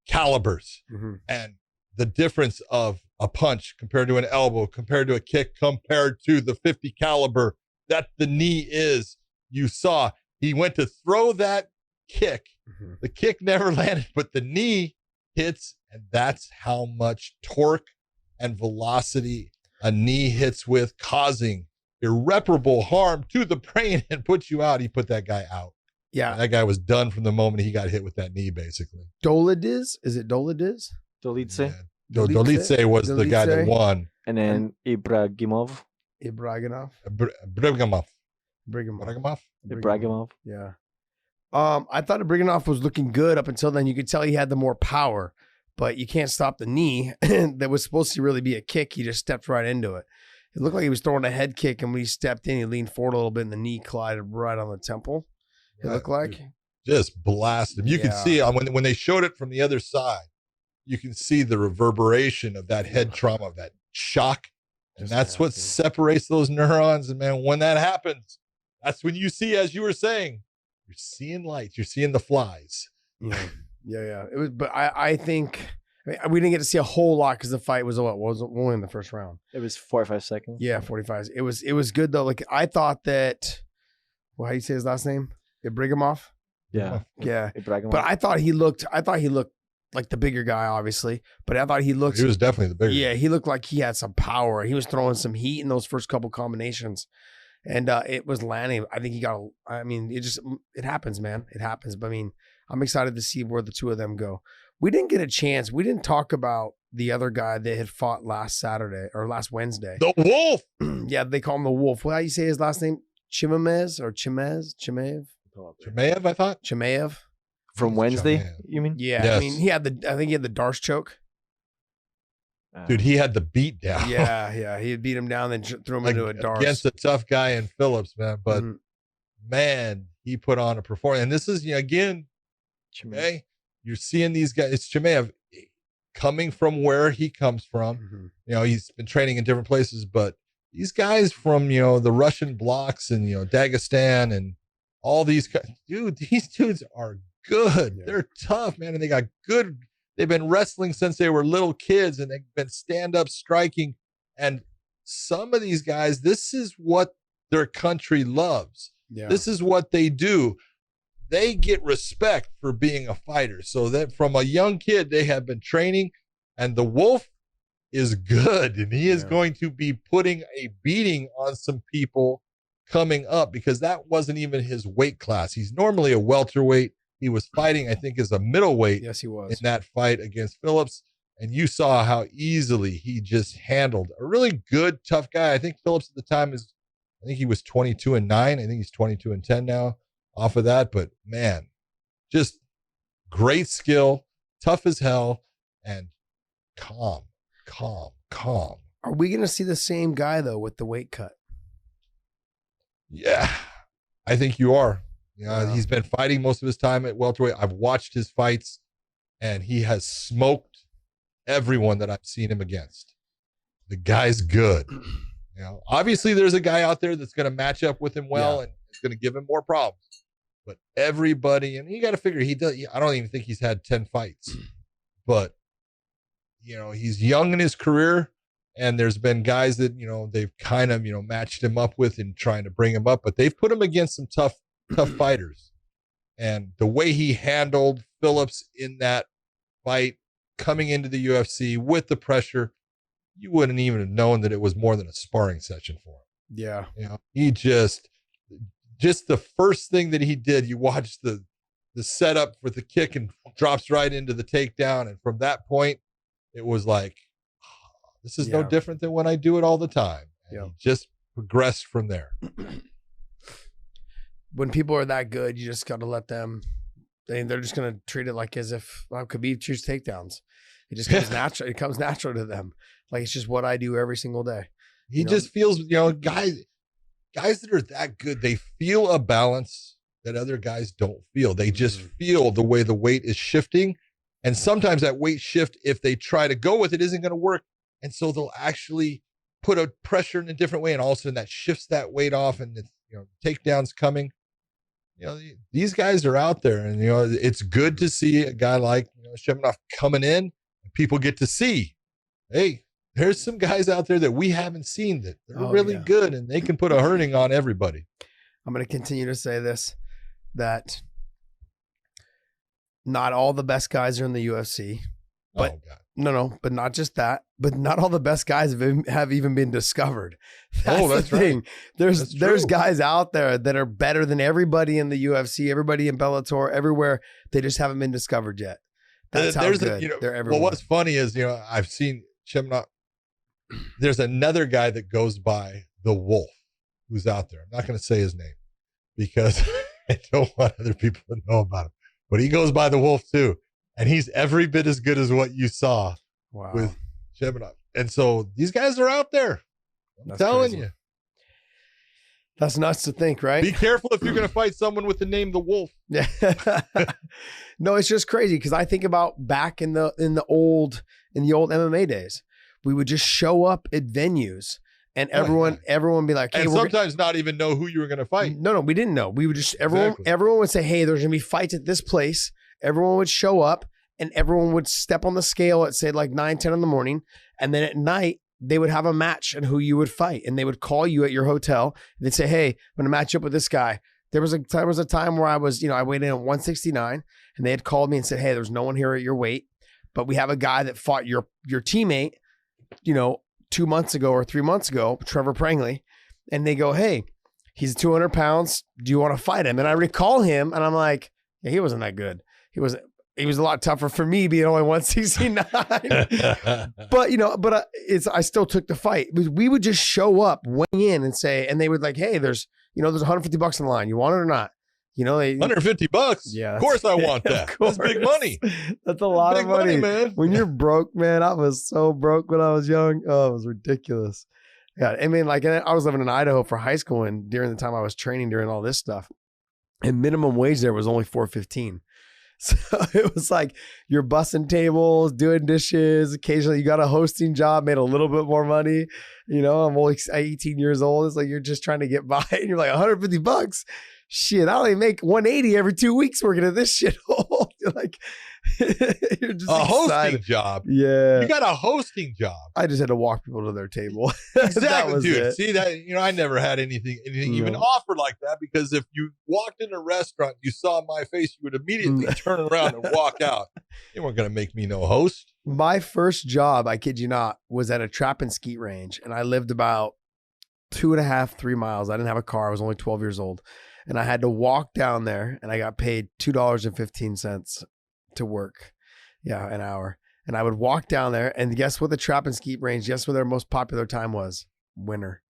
calibers and the difference of a punch compared to an elbow, compared to a kick, compared to the 50 caliber that the knee is. You saw he went to throw that kick. The kick never landed, but the knee hits, and that's how much torque and velocity a knee hits with, causing irreparable harm to the brain and puts you out. He put that guy out. Yeah. And that guy was done from the moment he got hit with that knee, basically. Dolidze? Is it Dolidze? Dolidze. Yeah. Dolidze was the guy that won. And then Ibragimov. Brighamov. Yeah. I thought Ibragimov was looking good up until then. You could tell he had the more power, but you can't stop the knee. That was supposed to really be a kick. He just stepped right into it. It looked like he was throwing a head kick, and when he stepped in, he leaned forward a little bit, and the knee collided right on the temple. It looked like just blasted. You can see when they showed it from the other side, you can see the reverberation of that head trauma, of that shock, and that's what separates those neurons. And man, when that happens, that's when you see, as you were saying, you're seeing lights, you're seeing the flies. Yeah. It was, but I think we didn't get to see a whole lot because the fight was only in the first round. It was 45 seconds. Yeah, 45. It was good though. Like I thought that. Well, how do you say his last name? Ibragimov. Yeah. Ibragimov. But I thought he looked like the bigger guy, obviously. But I thought he looked. He was definitely the bigger. Yeah, he looked like he had some power. He was throwing some heat in those first couple combinations, and it was landing. I think he got. I mean, it happens, man. It happens. But I mean, I'm excited to see where the two of them go. We didn't get a chance. We didn't talk about the other guy that had fought last Saturday or last Wednesday. The Wolf. Yeah, they call him the Wolf. How do you say his last name? Chimaev or Chimaev? Chimaev, I thought. Chimaev. From Wednesday, Chimaev. you mean? Yeah, Yes. I mean, I think he had the Darce choke. Dude, he had the beat down. Yeah, he had beat him down, then threw him into a Darce. Against a tough guy in Phillips, man. But man, he put on a performance. And this is, again, Chimaev. You're seeing these guys. It's Chimaev coming from where he comes from. He's been training in different places, but these guys from, the Russian blocks and, Dagestan and all these guys, dude, these dudes are good. Yeah. They're tough, man. And they got good. They've been wrestling since they were little kids, and they've been stand-up striking. And some of these guys, this is what their country loves. Yeah. This is what they do. They get respect for being a fighter. So that from a young kid, they have been training, and the Wolf is good, and he is going to be putting a beating on some people coming up, because that wasn't even his weight class. He's normally a welterweight. He was fighting, I think, as a middleweight. Yes, he was. In that fight against Phillips, and you saw how easily he just handled a really good, tough guy. I think Phillips at the time I think he was 22-9. I think he's 22-10 now off of that. But man, just great skill, tough as hell, and calm. Are we going to see the same guy though with the weight cut? Yeah, I think you are. He's been fighting most of his time at welterweight. I've watched his fights, and he has smoked everyone that I've seen him against. The guy's good. Obviously there's a guy out there that's going to match up with him well, and it's going to give him more problems. But everybody, and you got to figure he does. I don't even think he's had 10 fights, but he's young in his career, and there's been guys that, they've kind of, matched him up with and trying to bring him up, but they've put him against some tough fighters. And the way he handled Phillips in that fight, coming into the UFC with the pressure, you wouldn't even have known that it was more than a sparring session for him. Yeah. He just the first thing that he did, you watch the setup for the kick and drops right into the takedown. And from that point, it was like, this is no different than when I do it all the time. And he just progressed from there. When people are that good, you just got to let them. They're just going to treat it like as if Khabib treats takedowns. It just comes natural. It comes natural to them. Like it's just what I do every single day. He just feels, guys that are that good, they feel a balance that other guys don't feel. They just feel the way the weight is shifting. And sometimes that weight shift, if they try to go with it, isn't going to work. And so they'll actually put a pressure in a different way. And all of a sudden that shifts that weight off, and it's, takedowns coming. These guys are out there, and, it's good to see a guy like, Shemanov coming in, and people get to see, hey, there's some guys out there that we haven't seen that they're really good, and they can put a hurting on everybody. I'm going to continue to say this, that not all the best guys are in the UFC. But oh, God. no, but not just that. But not all the best guys have even been discovered. That's the thing. Right. There's guys out there that are better than everybody in the UFC, everybody in Bellator, everywhere. They just haven't been discovered yet. That's how good they're everywhere. Well, what's funny is, I've seen Chimnok. There's another guy that goes by the Wolf who's out there. I'm not going to say his name because I don't want other people to know about him. But he goes by the Wolf too. And he's every bit as good as what you saw with Chimnok. And so these guys are out there. I'm telling you. That's nuts to think, right? Be careful if you're going to fight someone with the name the Wolf. Yeah. No, it's just crazy because I think about back in the old MMA days, we would just show up at venues and everyone be like, hey, and sometimes not even know who you were going to fight. No, we didn't know. We would just everyone would say, hey, there's going to be fights at this place. Everyone would show up and everyone would step on the scale at say like 9, 10 in the morning. And then at night, they would have a match and who you would fight. And they would call you at your hotel. And they'd say, hey, I'm going to match up with this guy. There was a time where I was, I weighed in at 169 and they had called me and said, hey, there's no one here at your weight, but we have a guy that fought your teammate, 2 months ago or 3 months ago, Trevor Prangley. And they go, hey, he's 200 pounds. Do you want to fight him? And I recall him and I'm like, yeah, he wasn't that good. He was a lot tougher for me being only 169. but I still took the fight. We would just show up, weigh in and say, and they would like, hey, there's $150 on the line. You want it or not? $150. Yeah. Of course I want that. That's big money. That's a lot of money, man. When you're broke, man, I was so broke when I was young. Oh, it was ridiculous. Yeah. I mean, I was living in Idaho for high school and during the time I was training during all this stuff, and minimum wage there was only $4.15. So it was like you're bussing tables, doing dishes. Occasionally you got a hosting job, made a little bit more money. I'm only 18 years old. It's like you're just trying to get by and you're like $150. Shit, I only make 180 every 2 weeks working at this shithole. You're like, you're just a excited. Hosting job. Yeah. You got a hosting job. I just had to walk people to their table. Exactly, dude. It. See that? I never had anything even offered like that because if you walked in a restaurant, you saw my face, you would immediately turn around and walk out. You weren't going to make me no host. My first job, I kid you not, was at a trap and skeet range. And I lived about 2.5, 3 miles. I didn't have a car. I was only 12 years old. And I had to walk down there and I got paid $2.15 to work. Yeah, an hour. And I would walk down there and guess what the trap and skeet range, guess what their most popular time was? Winter.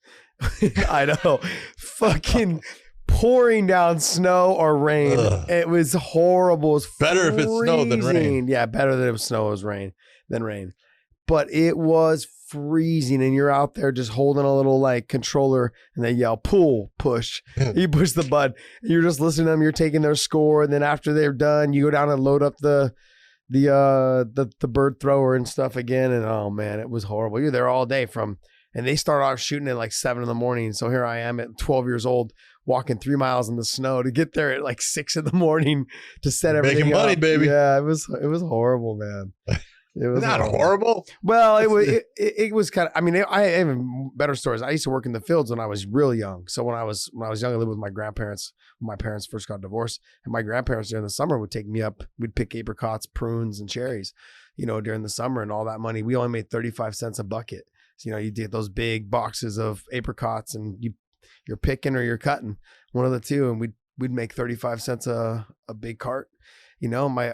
I know. Fucking pouring down snow or rain. Ugh. It was horrible. It was better if it's snow than rain. Yeah, better than if snow was than rain. But it was freezing and you're out there just holding a little like controller and they yell pull, push. You push the button. You're just listening to them, you're taking their score, and then after they're done, you go down and load up the bird thrower and stuff again. And oh man, it was horrible. You're there all day and they start off shooting at like 7 a.m. So here I am at 12 years old, walking 3 miles in the snow to get there at like 6 a.m. to set everything making money, up. baby. Yeah, it was horrible, man. It was not horrible. Well, it was kind of. I mean, I have better stories. I used to work in the fields when I was real young. So when I was young, I lived with my grandparents. When my parents first got divorced, and my grandparents during the summer would take me up. We'd pick apricots, prunes, and cherries. During the summer, and all that money. We only made 35 cents a bucket. So you get those big boxes of apricots, and you're picking or you're cutting, one of the two, and we'd make 35 cents a big cart. My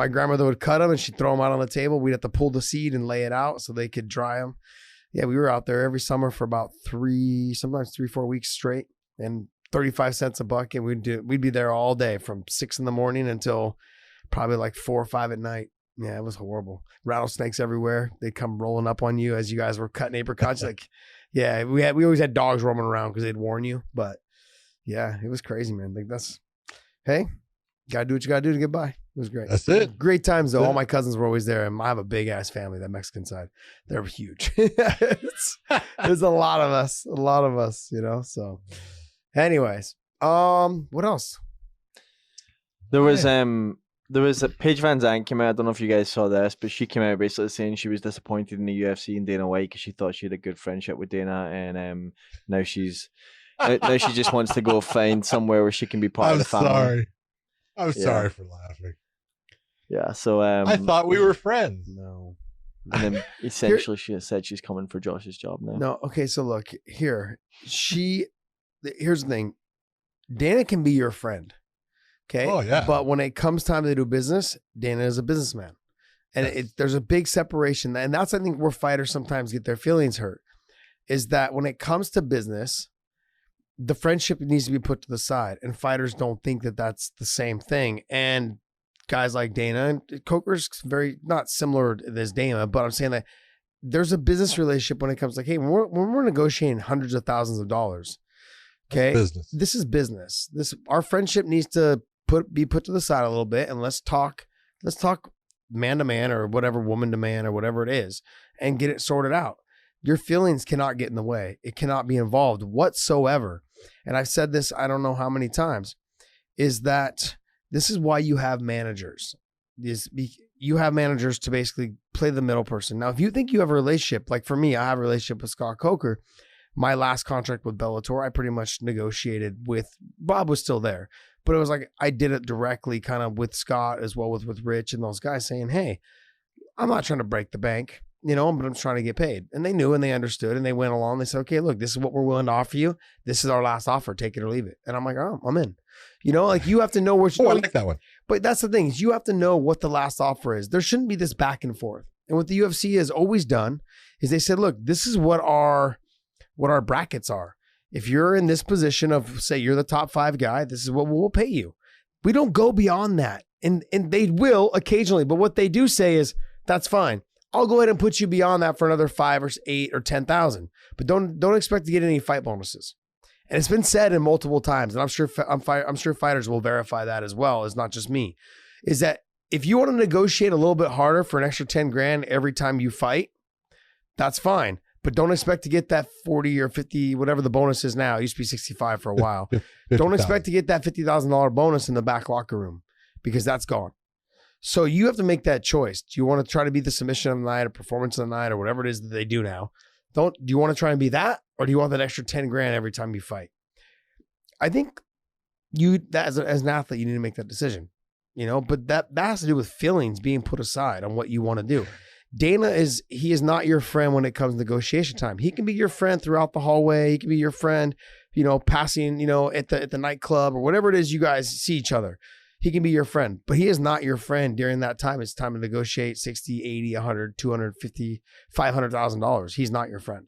grandmother would cut them and she'd throw them out on the table. We'd have to pull the seed and lay it out so they could dry them. Yeah, we were out there every summer for about 3, 4 weeks straight, and 35 cents a bucket. We'd be there all day from 6 a.m. until probably like 4 or 5 at night. Yeah, it was horrible. Rattlesnakes everywhere. They'd come rolling up on you as you guys were cutting apricots. Like, yeah, we always had dogs roaming around because they'd warn you. But yeah, it was crazy, man. Like hey. Gotta do what you gotta do to get by. It was great. That's it. Great times though. All my cousins were always there, and I have a big ass family. That Mexican side, they're huge. There's a lot of us. So, anyways, what else? There was a Paige VanZant came out. I don't know if you guys saw this, but she came out basically saying she was disappointed in the UFC and Dana White because she thought she had a good friendship with Dana, and now she just wants to go find somewhere where she can be part of the family. I'm sorry for laughing. Yeah. So I thought we were friends. No. and then essentially she said she's coming for Josh's job now. No. Okay. So look here. Here's the thing. Dana can be your friend. Okay. Oh, yeah. But when it comes time to do business, Dana is a businessman. And there's a big separation. And that's, I think, where fighters sometimes get their feelings hurt, is that when it comes to business, the friendship needs to be put to the side. And fighters don't think that that's the same thing. And guys like Dana, and Coker's very, not similar as Dana, but I'm saying that there's a business relationship when it comes like, hey, when we're negotiating hundreds of thousands of dollars, okay, this is business. Our friendship needs to be put to the side a little bit, and let's talk man to man, or whatever, woman to man, or whatever it is, and get it sorted out. Your feelings cannot get in the way. It cannot be involved whatsoever. And I've said this, I don't know how many times, is that this is why you have managers. You have managers to basically play the middle person. Now, if you think you have a relationship, like for me, I have a relationship with Scott Coker. My last contract with Bellator, I pretty much negotiated with, Bob was still there, but it was like I did it directly kind of with Scott as well with Rich and those guys saying, hey, I'm not trying to break the bank, but I'm trying to get paid. And they knew and they understood and they went along. They said, okay, look, this is what we're willing to offer you. This is our last offer. Take it or leave it. And I'm like, oh, I'm in. Like you have to know where. I like that one. But that's the thing, is you have to know what the last offer is. There shouldn't be this back and forth. And what the UFC has always done is they said, look, this is what our brackets are. If you're in this position of, say, you're the top 5 guy, this is what we'll pay you. We don't go beyond that. And they will occasionally, but what they do say is, that's fine. I'll go ahead and put you beyond that for another 5 or 8 or 10,000, but don't expect to get any fight bonuses. And it's been said in multiple times, and I'm sure fighters will verify that as well. It's not just me. Is that if you want to negotiate a little bit harder for an extra 10 grand every time you fight, that's fine. But don't expect to get that 40 or 50, whatever the bonus is now. It used to be 65 for a while. Don't expect to get that $50,000 bonus in the back locker room, because that's gone. So you have to make that choice. Do you want to try to be the submission of the night or performance of the night or whatever it is that they do now? Do you want to try and be that, or do you want that extra 10 grand every time you fight? I think as an athlete, you need to make that decision, but that has to do with feelings being put aside on what you want to do. Dana is not your friend when it comes to negotiation time. He can be your friend throughout the hallway. He can be your friend, passing, at the nightclub or whatever it is you guys see each other. He can be your friend, but he is not your friend during that time. It's time to negotiate 60, 80, 100, 250, $500,000. He's not your friend.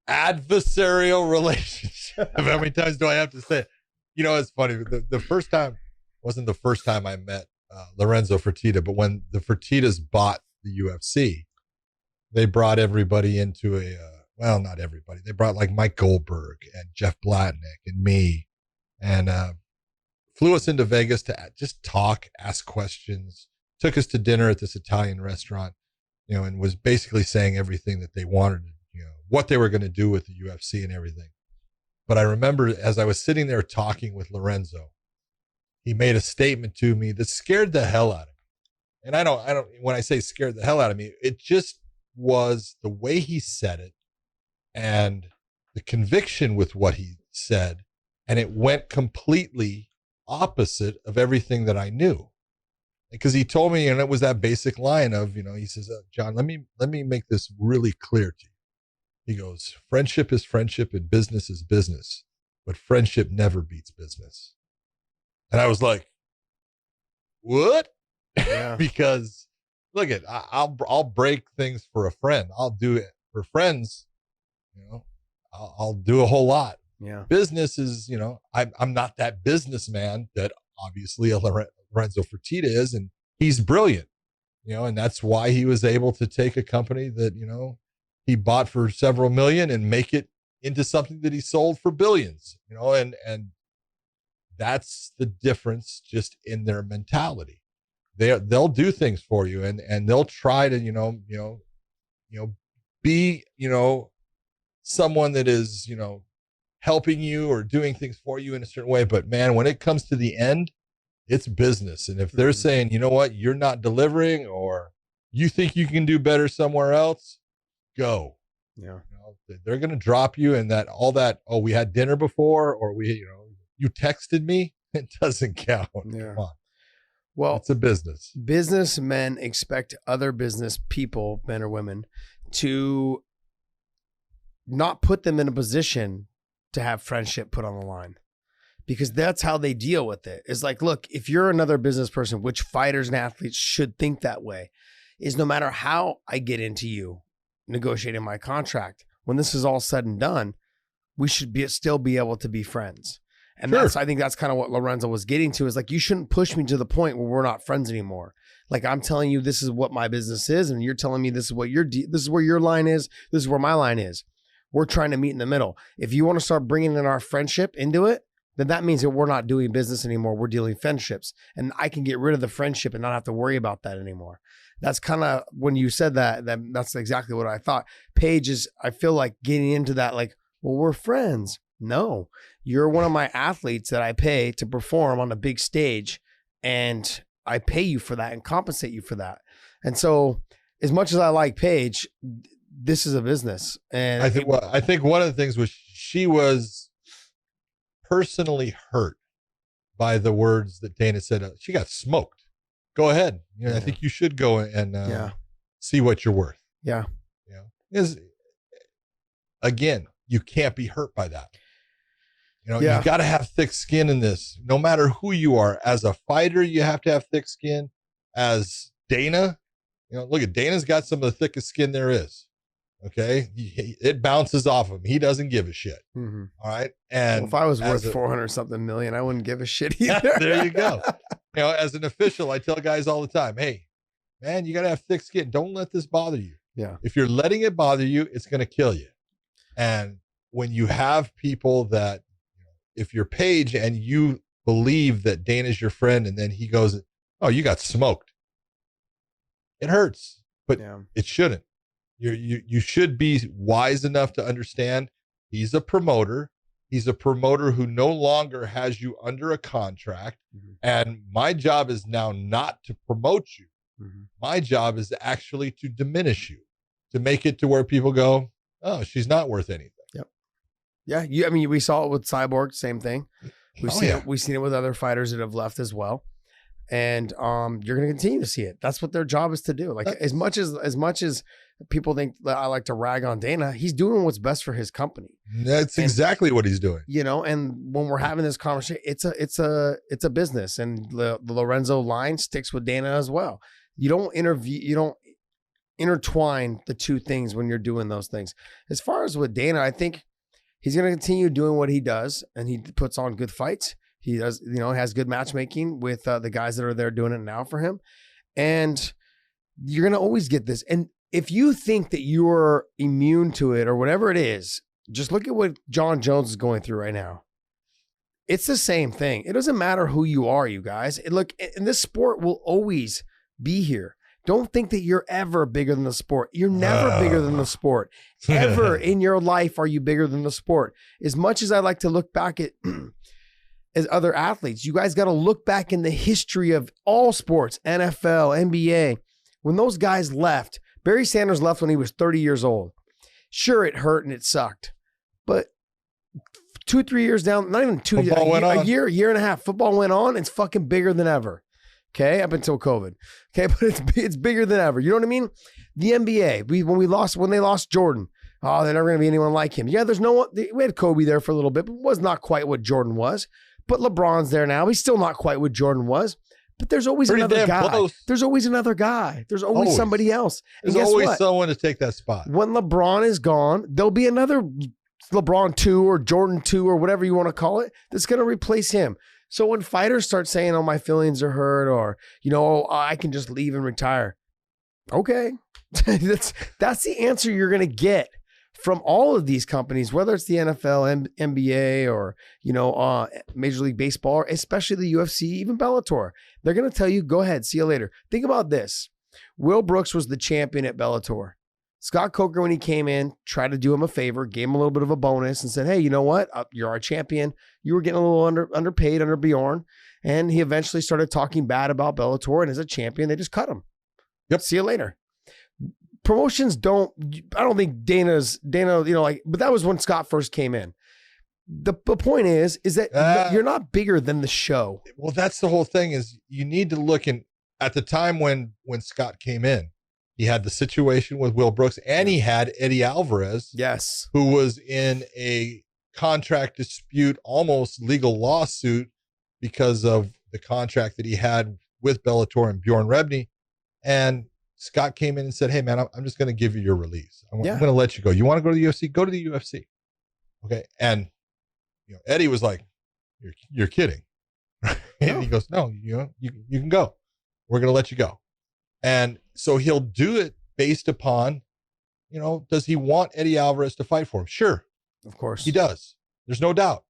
Adversarial relationship. How many times do I have to say it? It's funny. The first time wasn't the first time I met Lorenzo Fertitta, but when the Fertittas bought the UFC, they brought everybody into not everybody. They brought like Mike Goldberg and Jeff Blatnick and me, and flew us into Vegas to just talk, ask questions, took us to dinner at this Italian restaurant, and was basically saying everything that they wanted, what they were going to do with the UFC and everything. But I remember as I was sitting there talking with Lorenzo, he made a statement to me that scared the hell out of me. And I don't, when I say scared the hell out of me, it just was the way he said it and the conviction with what he said. And it went completely opposite of everything that I knew, because he told me, and it was that basic line of, he says, John, let me make this really clear to you. He goes, friendship is friendship and business is business, but friendship never beats business. And I was like, what? Yeah. Because look I'll break things for a friend. I'll do it for friends. I'll do a whole lot. Yeah. Business is, I'm not that businessman that obviously Lorenzo Fertitta is, and he's brilliant, and that's why he was able to take a company that, he bought for several million and make it into something that he sold for billions, and that's the difference just in their mentality. They'll do things for you and they'll try to, be, someone that is, helping you or doing things for you in a certain way. But man, when it comes to the end, it's business. And if they're saying, you know what, you're not delivering, or you think you can do better somewhere else, go. Yeah. They're going to drop you, and oh, we had dinner before, or you texted me. It doesn't count. Yeah. Come on. Well, it's a business. Businessmen expect other business people, men or women, to not put them in a position to have friendship put on the line, because that's how they deal with it. It's like, look, if you're another business person, which fighters and athletes should think that way, is no matter how I get into you negotiating my contract, when this is all said and done, we should still be able to be friends. And Sure. I think that's kind of what Lorenzo was getting to, is like, you shouldn't push me to the point where we're not friends anymore. Like, I'm telling you, this is what my business is, and you're telling me this is what this is where your line is. This is where my line is. We're trying to meet in the middle. If you want to start bringing in our friendship into it, then that means that we're not doing business anymore. We're dealing friendships, and I can get rid of the friendship and not have to worry about that anymore. That's kind of, when you said that's exactly what I thought. Paige is, I feel like, getting into that, like, well, we're friends. No, you're one of my athletes that I pay to perform on a big stage, and I pay you for that and compensate you for that. And so, as much as I like Paige, this is a business. And I think one of the things was she was personally hurt by the words that Dana said. She got smoked. Go ahead. I think you should go and see what you're worth. Yeah. Because again, you can't be hurt by that. You got to have thick skin in this, no matter who you are. As a fighter, you have to have thick skin. As Dana, look at Dana's got some of the thickest skin there is. Okay. It bounces off him. He doesn't give a shit. Mm-hmm. All right. And if I was worth 400 something million, I wouldn't give a shit either. There you go. As an official, I tell guys all the time, hey, man, you got to have thick skin. Don't let this bother you. Yeah. If you're letting it bother you, it's going to kill you. And when you have people that, if you're Paige and you believe that Dana's your friend, and then he goes, oh, you got smoked. It hurts, but it shouldn't. You should be wise enough to understand he's a promoter. He's a promoter who no longer has you under a contract. Mm-hmm. And my job is now not to promote you. Mm-hmm. My job is actually to diminish you, to make it to where people go, oh, she's not worth anything. Yep. Yeah. We saw it with Cyborg, same thing. We've seen it with other fighters that have left as well. And you're going to continue to see it. That's what their job is to do. Like, as much as people think that I like to rag on Dana, he's doing what's best for his company. That's exactly what he's doing. And when we're having this conversation, it's a business, and the Lorenzo line sticks with Dana as well. You don't intertwine the two things when you're doing those things. As far as with Dana, I think he's going to continue doing what he does, and he puts on good fights. He does, has good matchmaking with the guys that are there doing it now for him. And you're going to always get this. And if you think that you're immune to it or whatever it is, just look at what John Jones is going through right now. It's the same thing. It doesn't matter who you are, you guys. And this sport will always be here. Don't think that you're ever bigger than the sport. You're never bigger than the sport. Ever in your life are you bigger than the sport. As much as I like to look back at as other athletes, you guys got to look back in the history of all sports, NFL, NBA. When those guys left, Barry Sanders left when he was 30 years old. Sure, it hurt and it sucked. But 2-3 years down, not even a year and a half, football went on. It's fucking bigger than ever. Okay, up until COVID. Okay, but it's bigger than ever. You know what I mean? The NBA, when they lost Jordan, oh, they're never going to be anyone like him. Yeah, there's no one. We had Kobe there for a little bit, but was not quite what Jordan was. But LeBron's there now. He's still not quite what Jordan was. But there's always another guy. Close. There's always another guy. There's always somebody else. And there's always what? Someone to take that spot. When LeBron is gone, there'll be another LeBron 2 or Jordan 2 or whatever you want to call it that's going to replace him. So when fighters start saying, oh, my feelings are hurt, or, I can just leave and retire. Okay. that's the answer you're going to get from all of these companies, whether it's the NFL, NBA, or, Major League Baseball, especially the UFC, even Bellator. They're going to tell you, go ahead, see you later. Think about this. Will Brooks was the champion at Bellator. Scott Coker, when he came in, tried to do him a favor, gave him a little bit of a bonus and said, hey, you know what? You're our champion. You were getting a little underpaid under Bjorn. And he eventually started talking bad about Bellator. And as a champion, they just cut him. Yep. See you later. Promotions I don't think Dana, but that was when Scott first came in. the point is that you're not bigger than the show. Well, that's the whole thing is you need to look at the time when Scott came in, he had the situation with Will Brooks and he had Eddie Alvarez. Yes. Who was in a contract dispute, almost legal lawsuit because of the contract that he had with Bellator and Bjorn Rebney. And Scott came in and said, hey, man, I'm just going to give you your release. I'm going to let you go. You want to go to the UFC? Go to the UFC. Okay. And Eddie was like, you're kidding. And he goes, no, you can go. We're going to let you go. And so he'll do it based upon, does he want Eddie Alvarez to fight for him? Sure. Of course. He does. There's no doubt.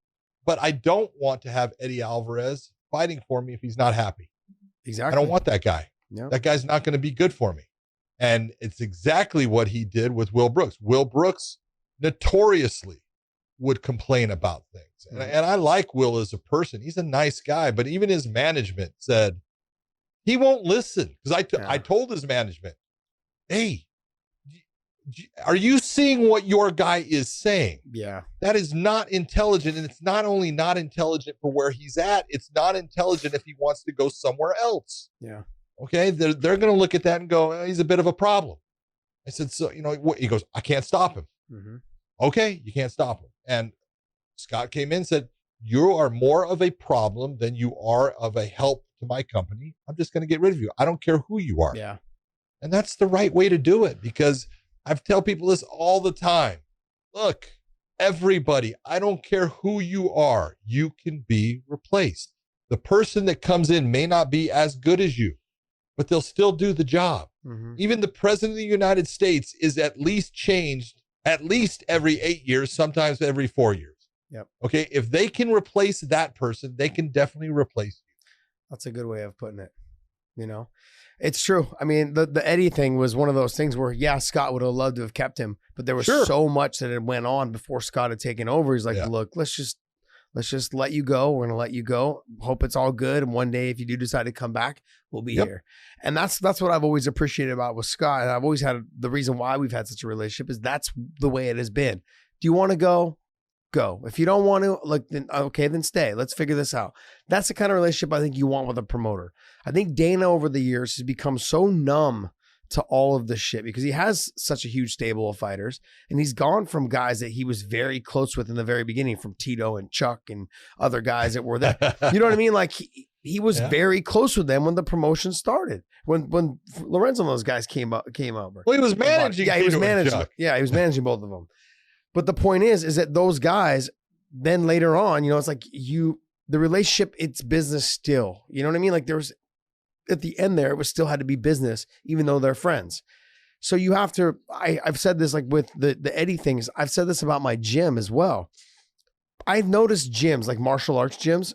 But I don't want to have Eddie Alvarez fighting for me if he's not happy. Exactly. I don't want that guy. Yep. That guy's not going to be good for me. And it's exactly what he did with Will Brooks. Will Brooks notoriously would complain about things. And I like Will as a person. He's a nice guy, but even his management said he won't listen. Because I told his management, hey, are you seeing what your guy is saying? Yeah. That is not intelligent. And it's not only not intelligent for where he's at, it's not intelligent if he wants to go somewhere else. Yeah. Okay. They're going to look at that and go, he's a bit of a problem. I said, so, he goes, I can't stop him. Mm-hmm. Okay. You can't stop him. And Scott came in and said, you are more of a problem than you are of a help to my company. I'm just going to get rid of you. I don't care who you are. Yeah. And that's the right way to do it, because I tell people this all the time. Look, everybody, I don't care who you are, you can be replaced. The person that comes in may not be as good as you, but they'll still do the job. Mm-hmm. Even the president of the United States is at least changed at least every 8 years, sometimes every 4 years. Yep. Okay. If they can replace that person, they can definitely replace you. That's a good way of putting it. It's true. I mean, the Eddie thing was one of those things where, Scott would have loved to have kept him, but there was so much that had went on before Scott had taken over. He's like, look, let's just let you go. We're going to let you go. Hope it's all good. And one day, if you do decide to come back, we'll be here. And that's what I've always appreciated about with Scott. And I've always had the reason why we've had such a relationship is that's the way it has been. Do you want to go? Go. If you don't want to, then stay. Let's figure this out. That's the kind of relationship I think you want with a promoter. I think Dana over the years has become so numb to all of this shit because he has such a huge stable of fighters, and he's gone from guys that he was very close with in the very beginning, from Tito and Chuck and other guys that were there. You know what I mean? Like he was very close with them when the promotion started. When Lorenzo and those guys came over. Well, he was managing. Yeah, he was managing. Yeah, he was managing both of them. But the point is that those guys, then later on, it's like the relationship, it's business still. You know what I mean? Like there was, at the end there, it was still had to be business, even though they're friends. So you have to, I've said this like with the Eddie things, I've said this about my gym as well. I've noticed gyms, like martial arts gyms,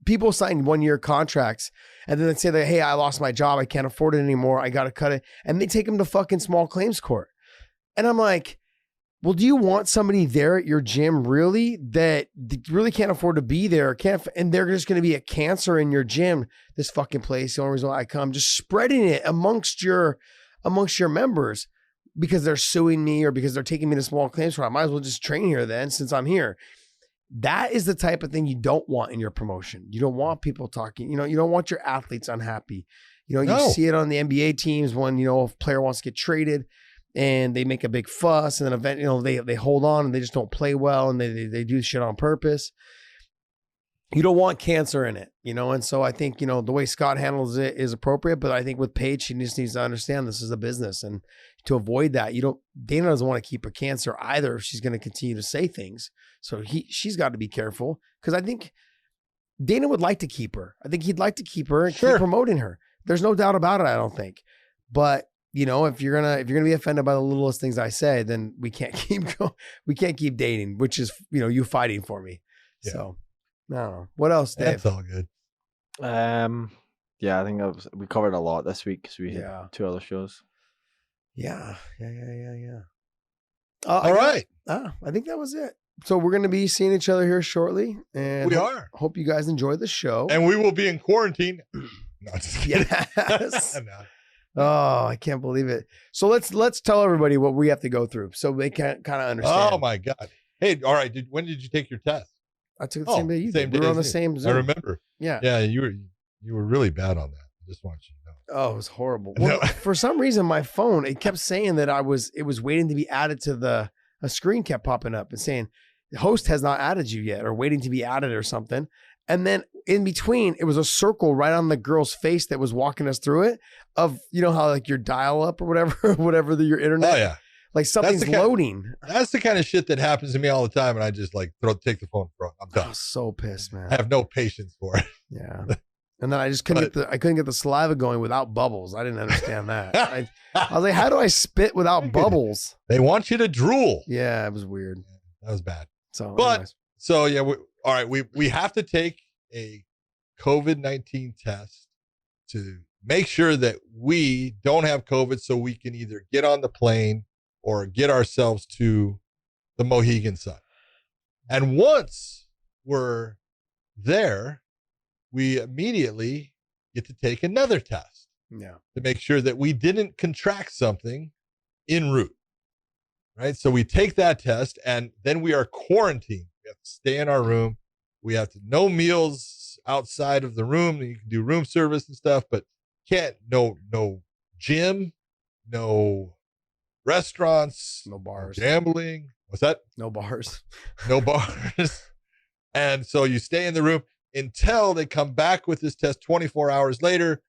people sign 1-year contracts and then they say that, hey, I lost my job. I can't afford it anymore. I got to cut it. And they take them to fucking small claims court. And I'm like, well, do you want somebody there at your gym really that really can't afford to be there? And they're just going to be a cancer in your gym. This fucking place, the only reason why I come, just spreading it amongst your members because they're suing me or because they're taking me to small claims court. I might as well just train here then, since I'm here. That is the type of thing you don't want in your promotion. You don't want people talking. You don't want your athletes unhappy. You see it on the NBA teams when a player wants to get traded. And they make a big fuss, and then they hold on and they just don't play well, and they do shit on purpose. You don't want cancer in it, and so I think, the way Scott handles it is appropriate, but I think with Paige, she just needs to understand this is a business, and to avoid that, Dana doesn't want to keep a cancer either if she's going to continue to say things. So she's got to be careful, because I think Dana would like to keep her. I think he'd like to keep her and keep promoting her. There's no doubt about it, I don't think. But if you're gonna be offended by the littlest things I say, then we can't keep dating, which is you fighting for me. Yeah. So I don't know. What else, Dave? That's all good. I think we covered a lot this week because we had 2 other shows. Yeah. All right. I think that was it. So we're going to be seeing each other here shortly, and we are. Hope you guys enjoy the show. And we will be in quarantine. No, just kidding. Yes. No. Oh, I can't believe it. So let's tell everybody what we have to go through so they can kind of understand. Oh my God. Hey, all right. When did you take your test? I took it the same day you same did. We day were on the as you. same Zoom. I remember. Yeah. Yeah, you were really bad on that. I just want you to know. Oh, it was horrible. Well, No. for some reason, my phone, it kept saying that it was waiting to be added to a screen kept popping up and saying, the host has not added you yet or waiting to be added or something. And then in between, it was a circle right on the girl's face that was walking us through it of, you know, how like your dial up or whatever your internet. Oh, yeah. Like something's loading. That's the kind of shit that happens to me all the time. And I just like take the phone from. I'm I done. was so pissed, man. I have no patience for it. Yeah. And then I just couldn't get the saliva going without bubbles. I didn't understand that. I was like, how do I spit without bubbles? They want you to drool. Yeah, it was weird. That was bad. So, But anyways. so yeah, all right. We have to take a COVID-19 test to make sure that we don't have COVID, so we can either get on the plane or get ourselves to the Mohegan Sun. And once we're there, we immediately get to take another test Yeah. to make sure that we didn't contract something en route. Right. So we take that test and then we are quarantined. We have to stay in our room. We have to no meals outside of the room. You can do room service and stuff, but no gym, no restaurants, No bars. no gambling. What's that? No bars. No bars. And so you stay in the room until they come back with this test 24 hours later.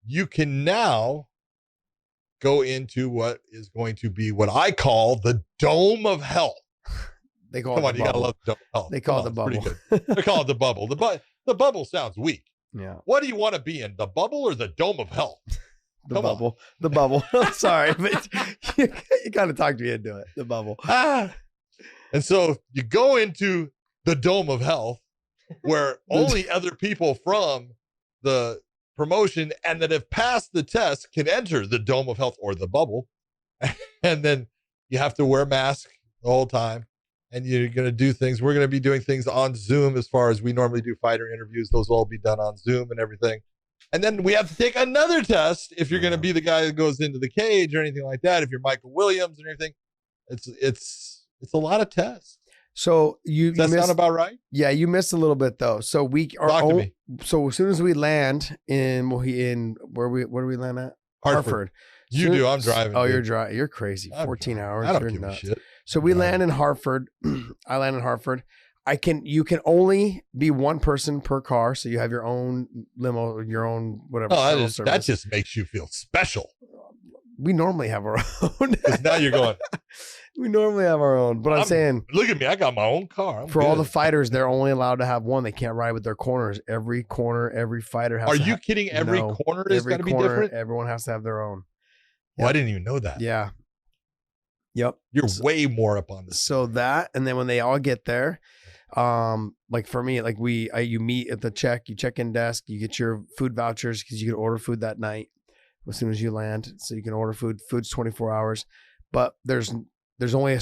You can now go into what is going to be what I call the dome of health. They call Come it on, the you gotta bubble. love the dome of health. They call Come it the on, it's bubble. pretty good. They call it the bubble. The bubble sounds weak. Yeah. What do you want to be in, the bubble or the dome of health? The Come on. bubble. The bubble. Sorry, but you kind of talked me into it. The bubble. And so you go into the dome of health where only other people from the promotion and that have passed the test can enter the dome of health or the bubble. And then you have to wear a mask the whole time. And you're going to do things. We're going to be doing things on Zoom as far as we normally do fighter interviews. Those will all be done on Zoom and everything. And then we have to take another test if you're going to be the guy that goes into the cage or anything like that. If you're Michael Williams and everything, it's a lot of tests. So Does that sound about right? Yeah, you missed a little bit though. So we are Talk to me. So as soon as we land where do we land at? Hartford. You do. I'm driving. Oh, dude. you're driving. You're crazy. I'm 14 driving. hours. I don't You're give a nuts. shit. So we No. land in Hartford. I land in Hartford. You can only be one person per car. So you have your own limo, your own whatever. Oh, shuttle that service. just makes you feel special. We normally have our own. Because now you're going, We normally have our own. But I'm saying look at me. I got my own car. I'm for all good. the fighters, they're only allowed to have one. They can't ride with their corners. Every corner, every fighter has Are to you have, kidding? Every No. corner is every going to be corner, different? Everyone has to have their own. Oh, I didn't even know that. Yeah. Yep. You're way more up on this. So that, and then when they all get there, like for me, like you meet at the check-in desk, you get your food vouchers because you can order food that night as soon as you land. So you can order food. Food's 24 hours, but there's only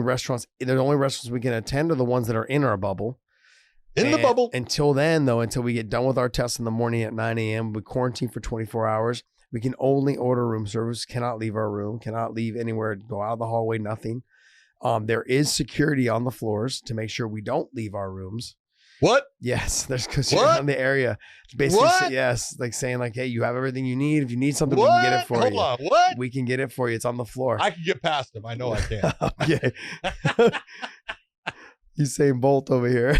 restaurants we can attend are the ones that are in our bubble. In the bubble. Until then, though, until we get done with our tests in the morning at 9 a.m., we quarantine for 24 hours. We can only order room service, cannot leave our room, cannot leave anywhere, go out of the hallway, nothing. There is security on the floors to make sure we don't leave our rooms. What? Yes, there's security on the area. Basically, What? yes, like saying like, hey, you have everything you need. If you need something, What? we can get it for Hold you. on. What? We can get it for you. It's on the floor. I can get past them. I know I can. Okay. Usain Bolt over here.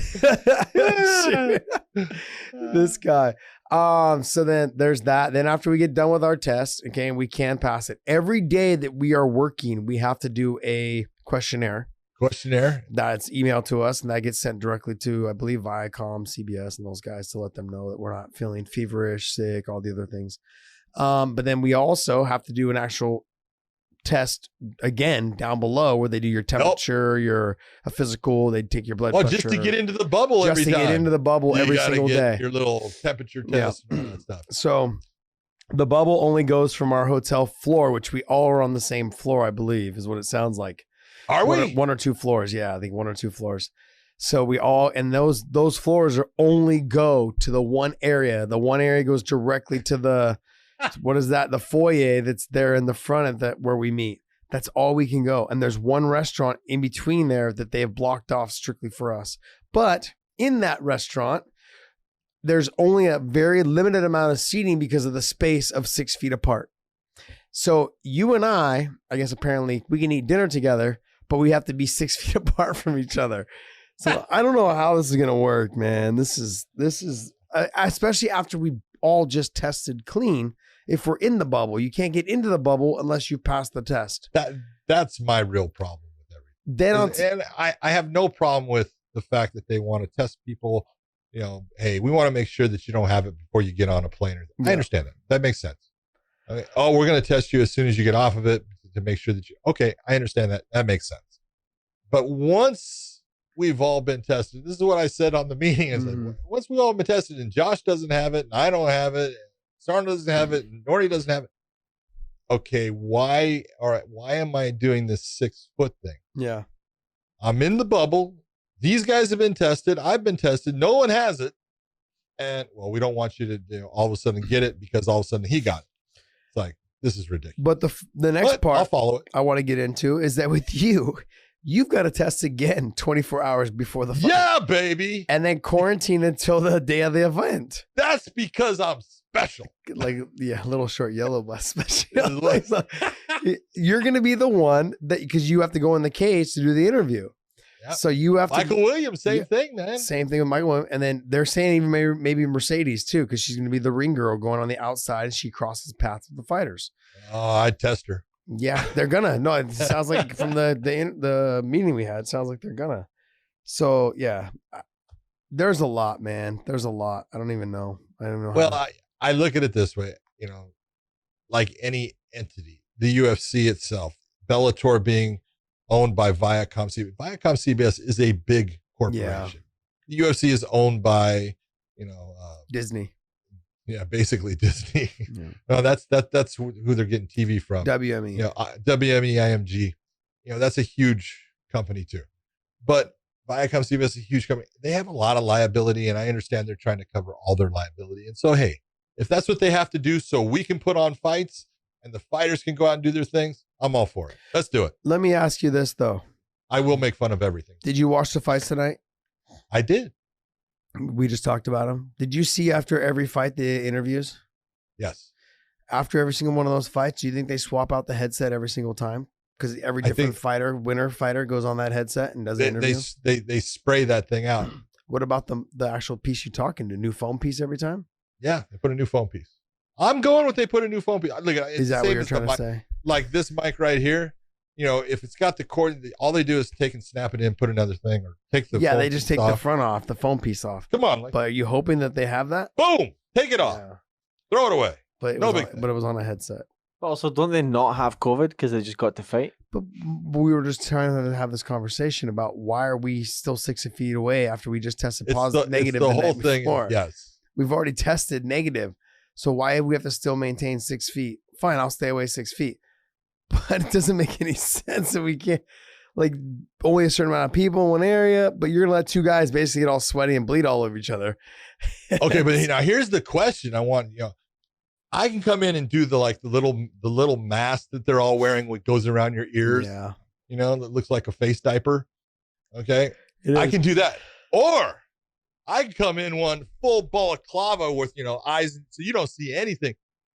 This guy. So then there's that. Then after we get done with our test, okay, we can pass it. Every day that we are working, we have to do a questionnaire that's emailed to us, and that gets sent directly to, I believe, Viacom, CBS, and those guys to let them know that we're not feeling feverish, sick, all the other things. But then we also have to do an actual test again down below where they do your temperature, a physical, they take your blood pressure. Just to get into the bubble every time. Just to get into the bubble every single day. Your little temperature test and all that stuff. So the bubble only goes from our hotel floor, which we all are on the same floor, I believe, is what it sounds like. Are we? One or two floors. Yeah, I think 1 or 2 floors. So we all, and those floors are only go to the one area. The one area goes directly to the, what is that? The foyer that's there in the front of that where we meet. That's all we can go. And there's one restaurant in between there that they have blocked off strictly for us. But in that restaurant, there's only a very limited amount of seating because of the space of 6 feet apart. So you and I guess apparently we can eat dinner together, but we have to be 6 feet apart from each other. So I don't know how this is going to work, man. This is especially after we all just tested clean. If we're in the bubble, you can't get into the bubble unless you pass the test. That's my real problem with everything. And I have no problem with the fact that they want to test people. You know, hey, we want to make sure that you don't have it before you get on a plane. I understand that. That makes sense. I mean, we're going to test you as soon as you get off of it to make sure that okay, I understand that. That makes sense. But once we've all been tested, this is what I said on the meeting. Is like, once we've all been tested and Josh doesn't have it and I don't have it, Sarn doesn't have it, and Norty doesn't have it. Okay, why am I doing this 6 foot thing? Yeah. I'm in the bubble. These guys have been tested. I've been tested. No one has it. And well, we don't want you to all of a sudden get it because all of a sudden he got it. It's like, this is ridiculous. But the next part I'll follow it. I want to get into is that with you've got to test again 24 hours before the fight. Yeah, baby. And then quarantine until the day of the event. That's because I'm special. Like, yeah, little short yellow bus special. You're going to be the one that, because you have to go in the cage to do the interview. Yep. So you have Michael Williams, same thing, man. Same thing with Michael Williams. And then they're saying even maybe Mercedes too, because she's going to be the ring girl going on the outside and she crosses paths with the fighters. Oh, I'd test her. Yeah, they're gonna. No, it sounds like from the meeting we had, it sounds like they're gonna. So yeah, there's a lot, man. There's a lot. I don't even know. I don't know. Well, I look at it this way, you know, like any entity, the UFC itself, Bellator being owned by Viacom CBS. Viacom CBS is a big corporation. Yeah. The UFC is owned by, you know, Disney. Yeah, basically Disney. Yeah. No, that's who they're getting TV from. WME. You know, WME, IMG. You know, that's a huge company too. But Viacom CBS is a huge company. They have a lot of liability, and I understand they're trying to cover all their liability. And so, hey, if that's what they have to do so we can put on fights and the fighters can go out and do their things, I'm all for it. Let's do it. Let me ask you this, though. I will make fun of everything. Did you watch the fights tonight? I did. We just talked about them. Did you see after every fight the interviews? Yes. After every single one of those fights, do you think they swap out the headset every single time? Because every different winner fighter goes on that headset and does an interview? They spray that thing out. What about the actual piece you're talking to? New foam piece every time? Yeah, they put a new foam piece. I'm going with they put a new foam piece. Look, is that what you're trying to say? Like this mic right here. You know, if it's got the cord, all they do is take and snap it in, put another thing, or take the they just take the front off, the foam piece off. Come on. But are you hoping that they have that? Boom! Take it off. Yeah. Throw it away. But it was on a headset. But also, don't they not have COVID because they just got to fight? But we were just trying to have this conversation about why are we still 6 feet away after we just tested negative the whole thing before. Yes. We've already tested negative. So why do we have to still maintain 6 feet? Fine, I'll stay away 6 feet. But it doesn't make any sense that we can't, like, only a certain amount of people in one area, but you're going to let two guys basically get all sweaty and bleed all over each other. Okay, but now here's the question I want, you know, I can come in and do the little mask that they're all wearing, what goes around your ears. Yeah. You know, that looks like a face diaper. Okay. I can do that. Or I can come in one full balaclava with, you know, eyes so you don't see anything.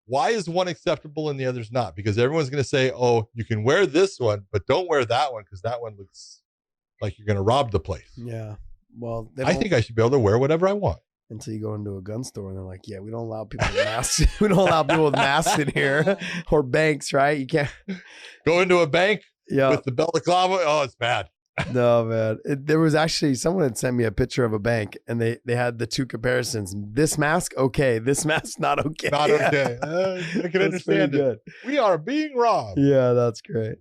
Why is one acceptable and the other's not? Because everyone's going to say, oh, you can wear this one, but don't wear that one because that one looks like you're going to rob the place. Yeah. Well, I think I should be able to wear whatever I want. Until you go into a gun store and they're like, yeah, we don't allow people with masks. We don't allow people with masks in here. Or banks, right? You can't go into a bank with the balaclava. Oh, it's bad. No, man. There was actually someone had sent me a picture of a bank and they had the two comparisons. This mask, okay. This mask, not okay. Not okay. I can understand it. We are being robbed. Yeah, that's great.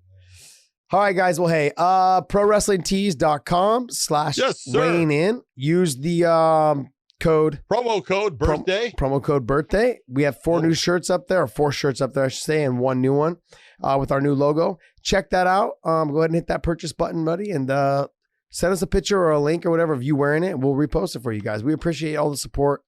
All right, guys. Well, hey, prowrestlingtees.com/rein in. Use the promo code birthday. Promo code birthday. We have 4 new shirts up there, or 4 shirts up there, I should say, and 1 new one with our new logo. Check that out. Go ahead and hit that purchase button, buddy, and send us a picture or a link or whatever of you wearing it. We'll repost it for you guys. We appreciate all the support,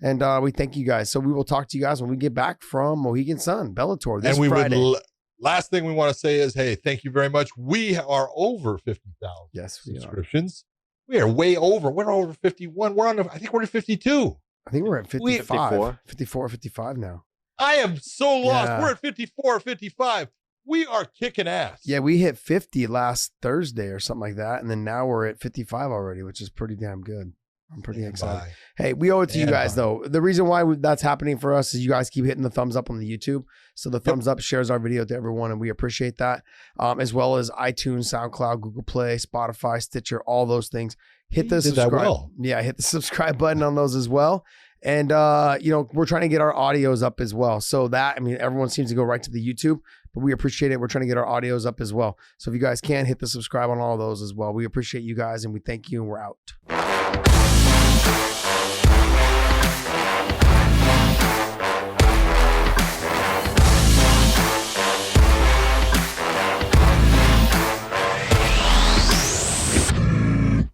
and we thank you guys. So we will talk to you guys when we get back from Mohegan Sun, Bellator this Friday. Last thing we want to say is, hey, thank you very much. We are over 50,000 Yes, we are. subscriptions. We are way over. We're over 51. I think we're at 52. I think we're at 55. 54. 54, 55 now. I am so lost. Yeah. We're at 54, 55. We are kicking ass. Yeah, we hit 50 last Thursday or something like that. And then now we're at 55 already, which is pretty damn good. I'm pretty excited. Bye. Hey, we owe it to you And guys, bye. though. The reason why that's happening for us is you guys keep hitting the thumbs up on the YouTube. So the thumbs up shares our video to everyone, and we appreciate that. As well as iTunes, SoundCloud, Google Play, Spotify, Stitcher, all those things. Hit the You did that subscribe. well. Yeah, hit the subscribe button on those as well. And, we're trying to get our audios up as well. So everyone seems to go right to the YouTube, but we appreciate it. We're trying to get our audios up as well. So if you guys can, hit the subscribe on all of those as well. We appreciate you guys, and we thank you, and we're out.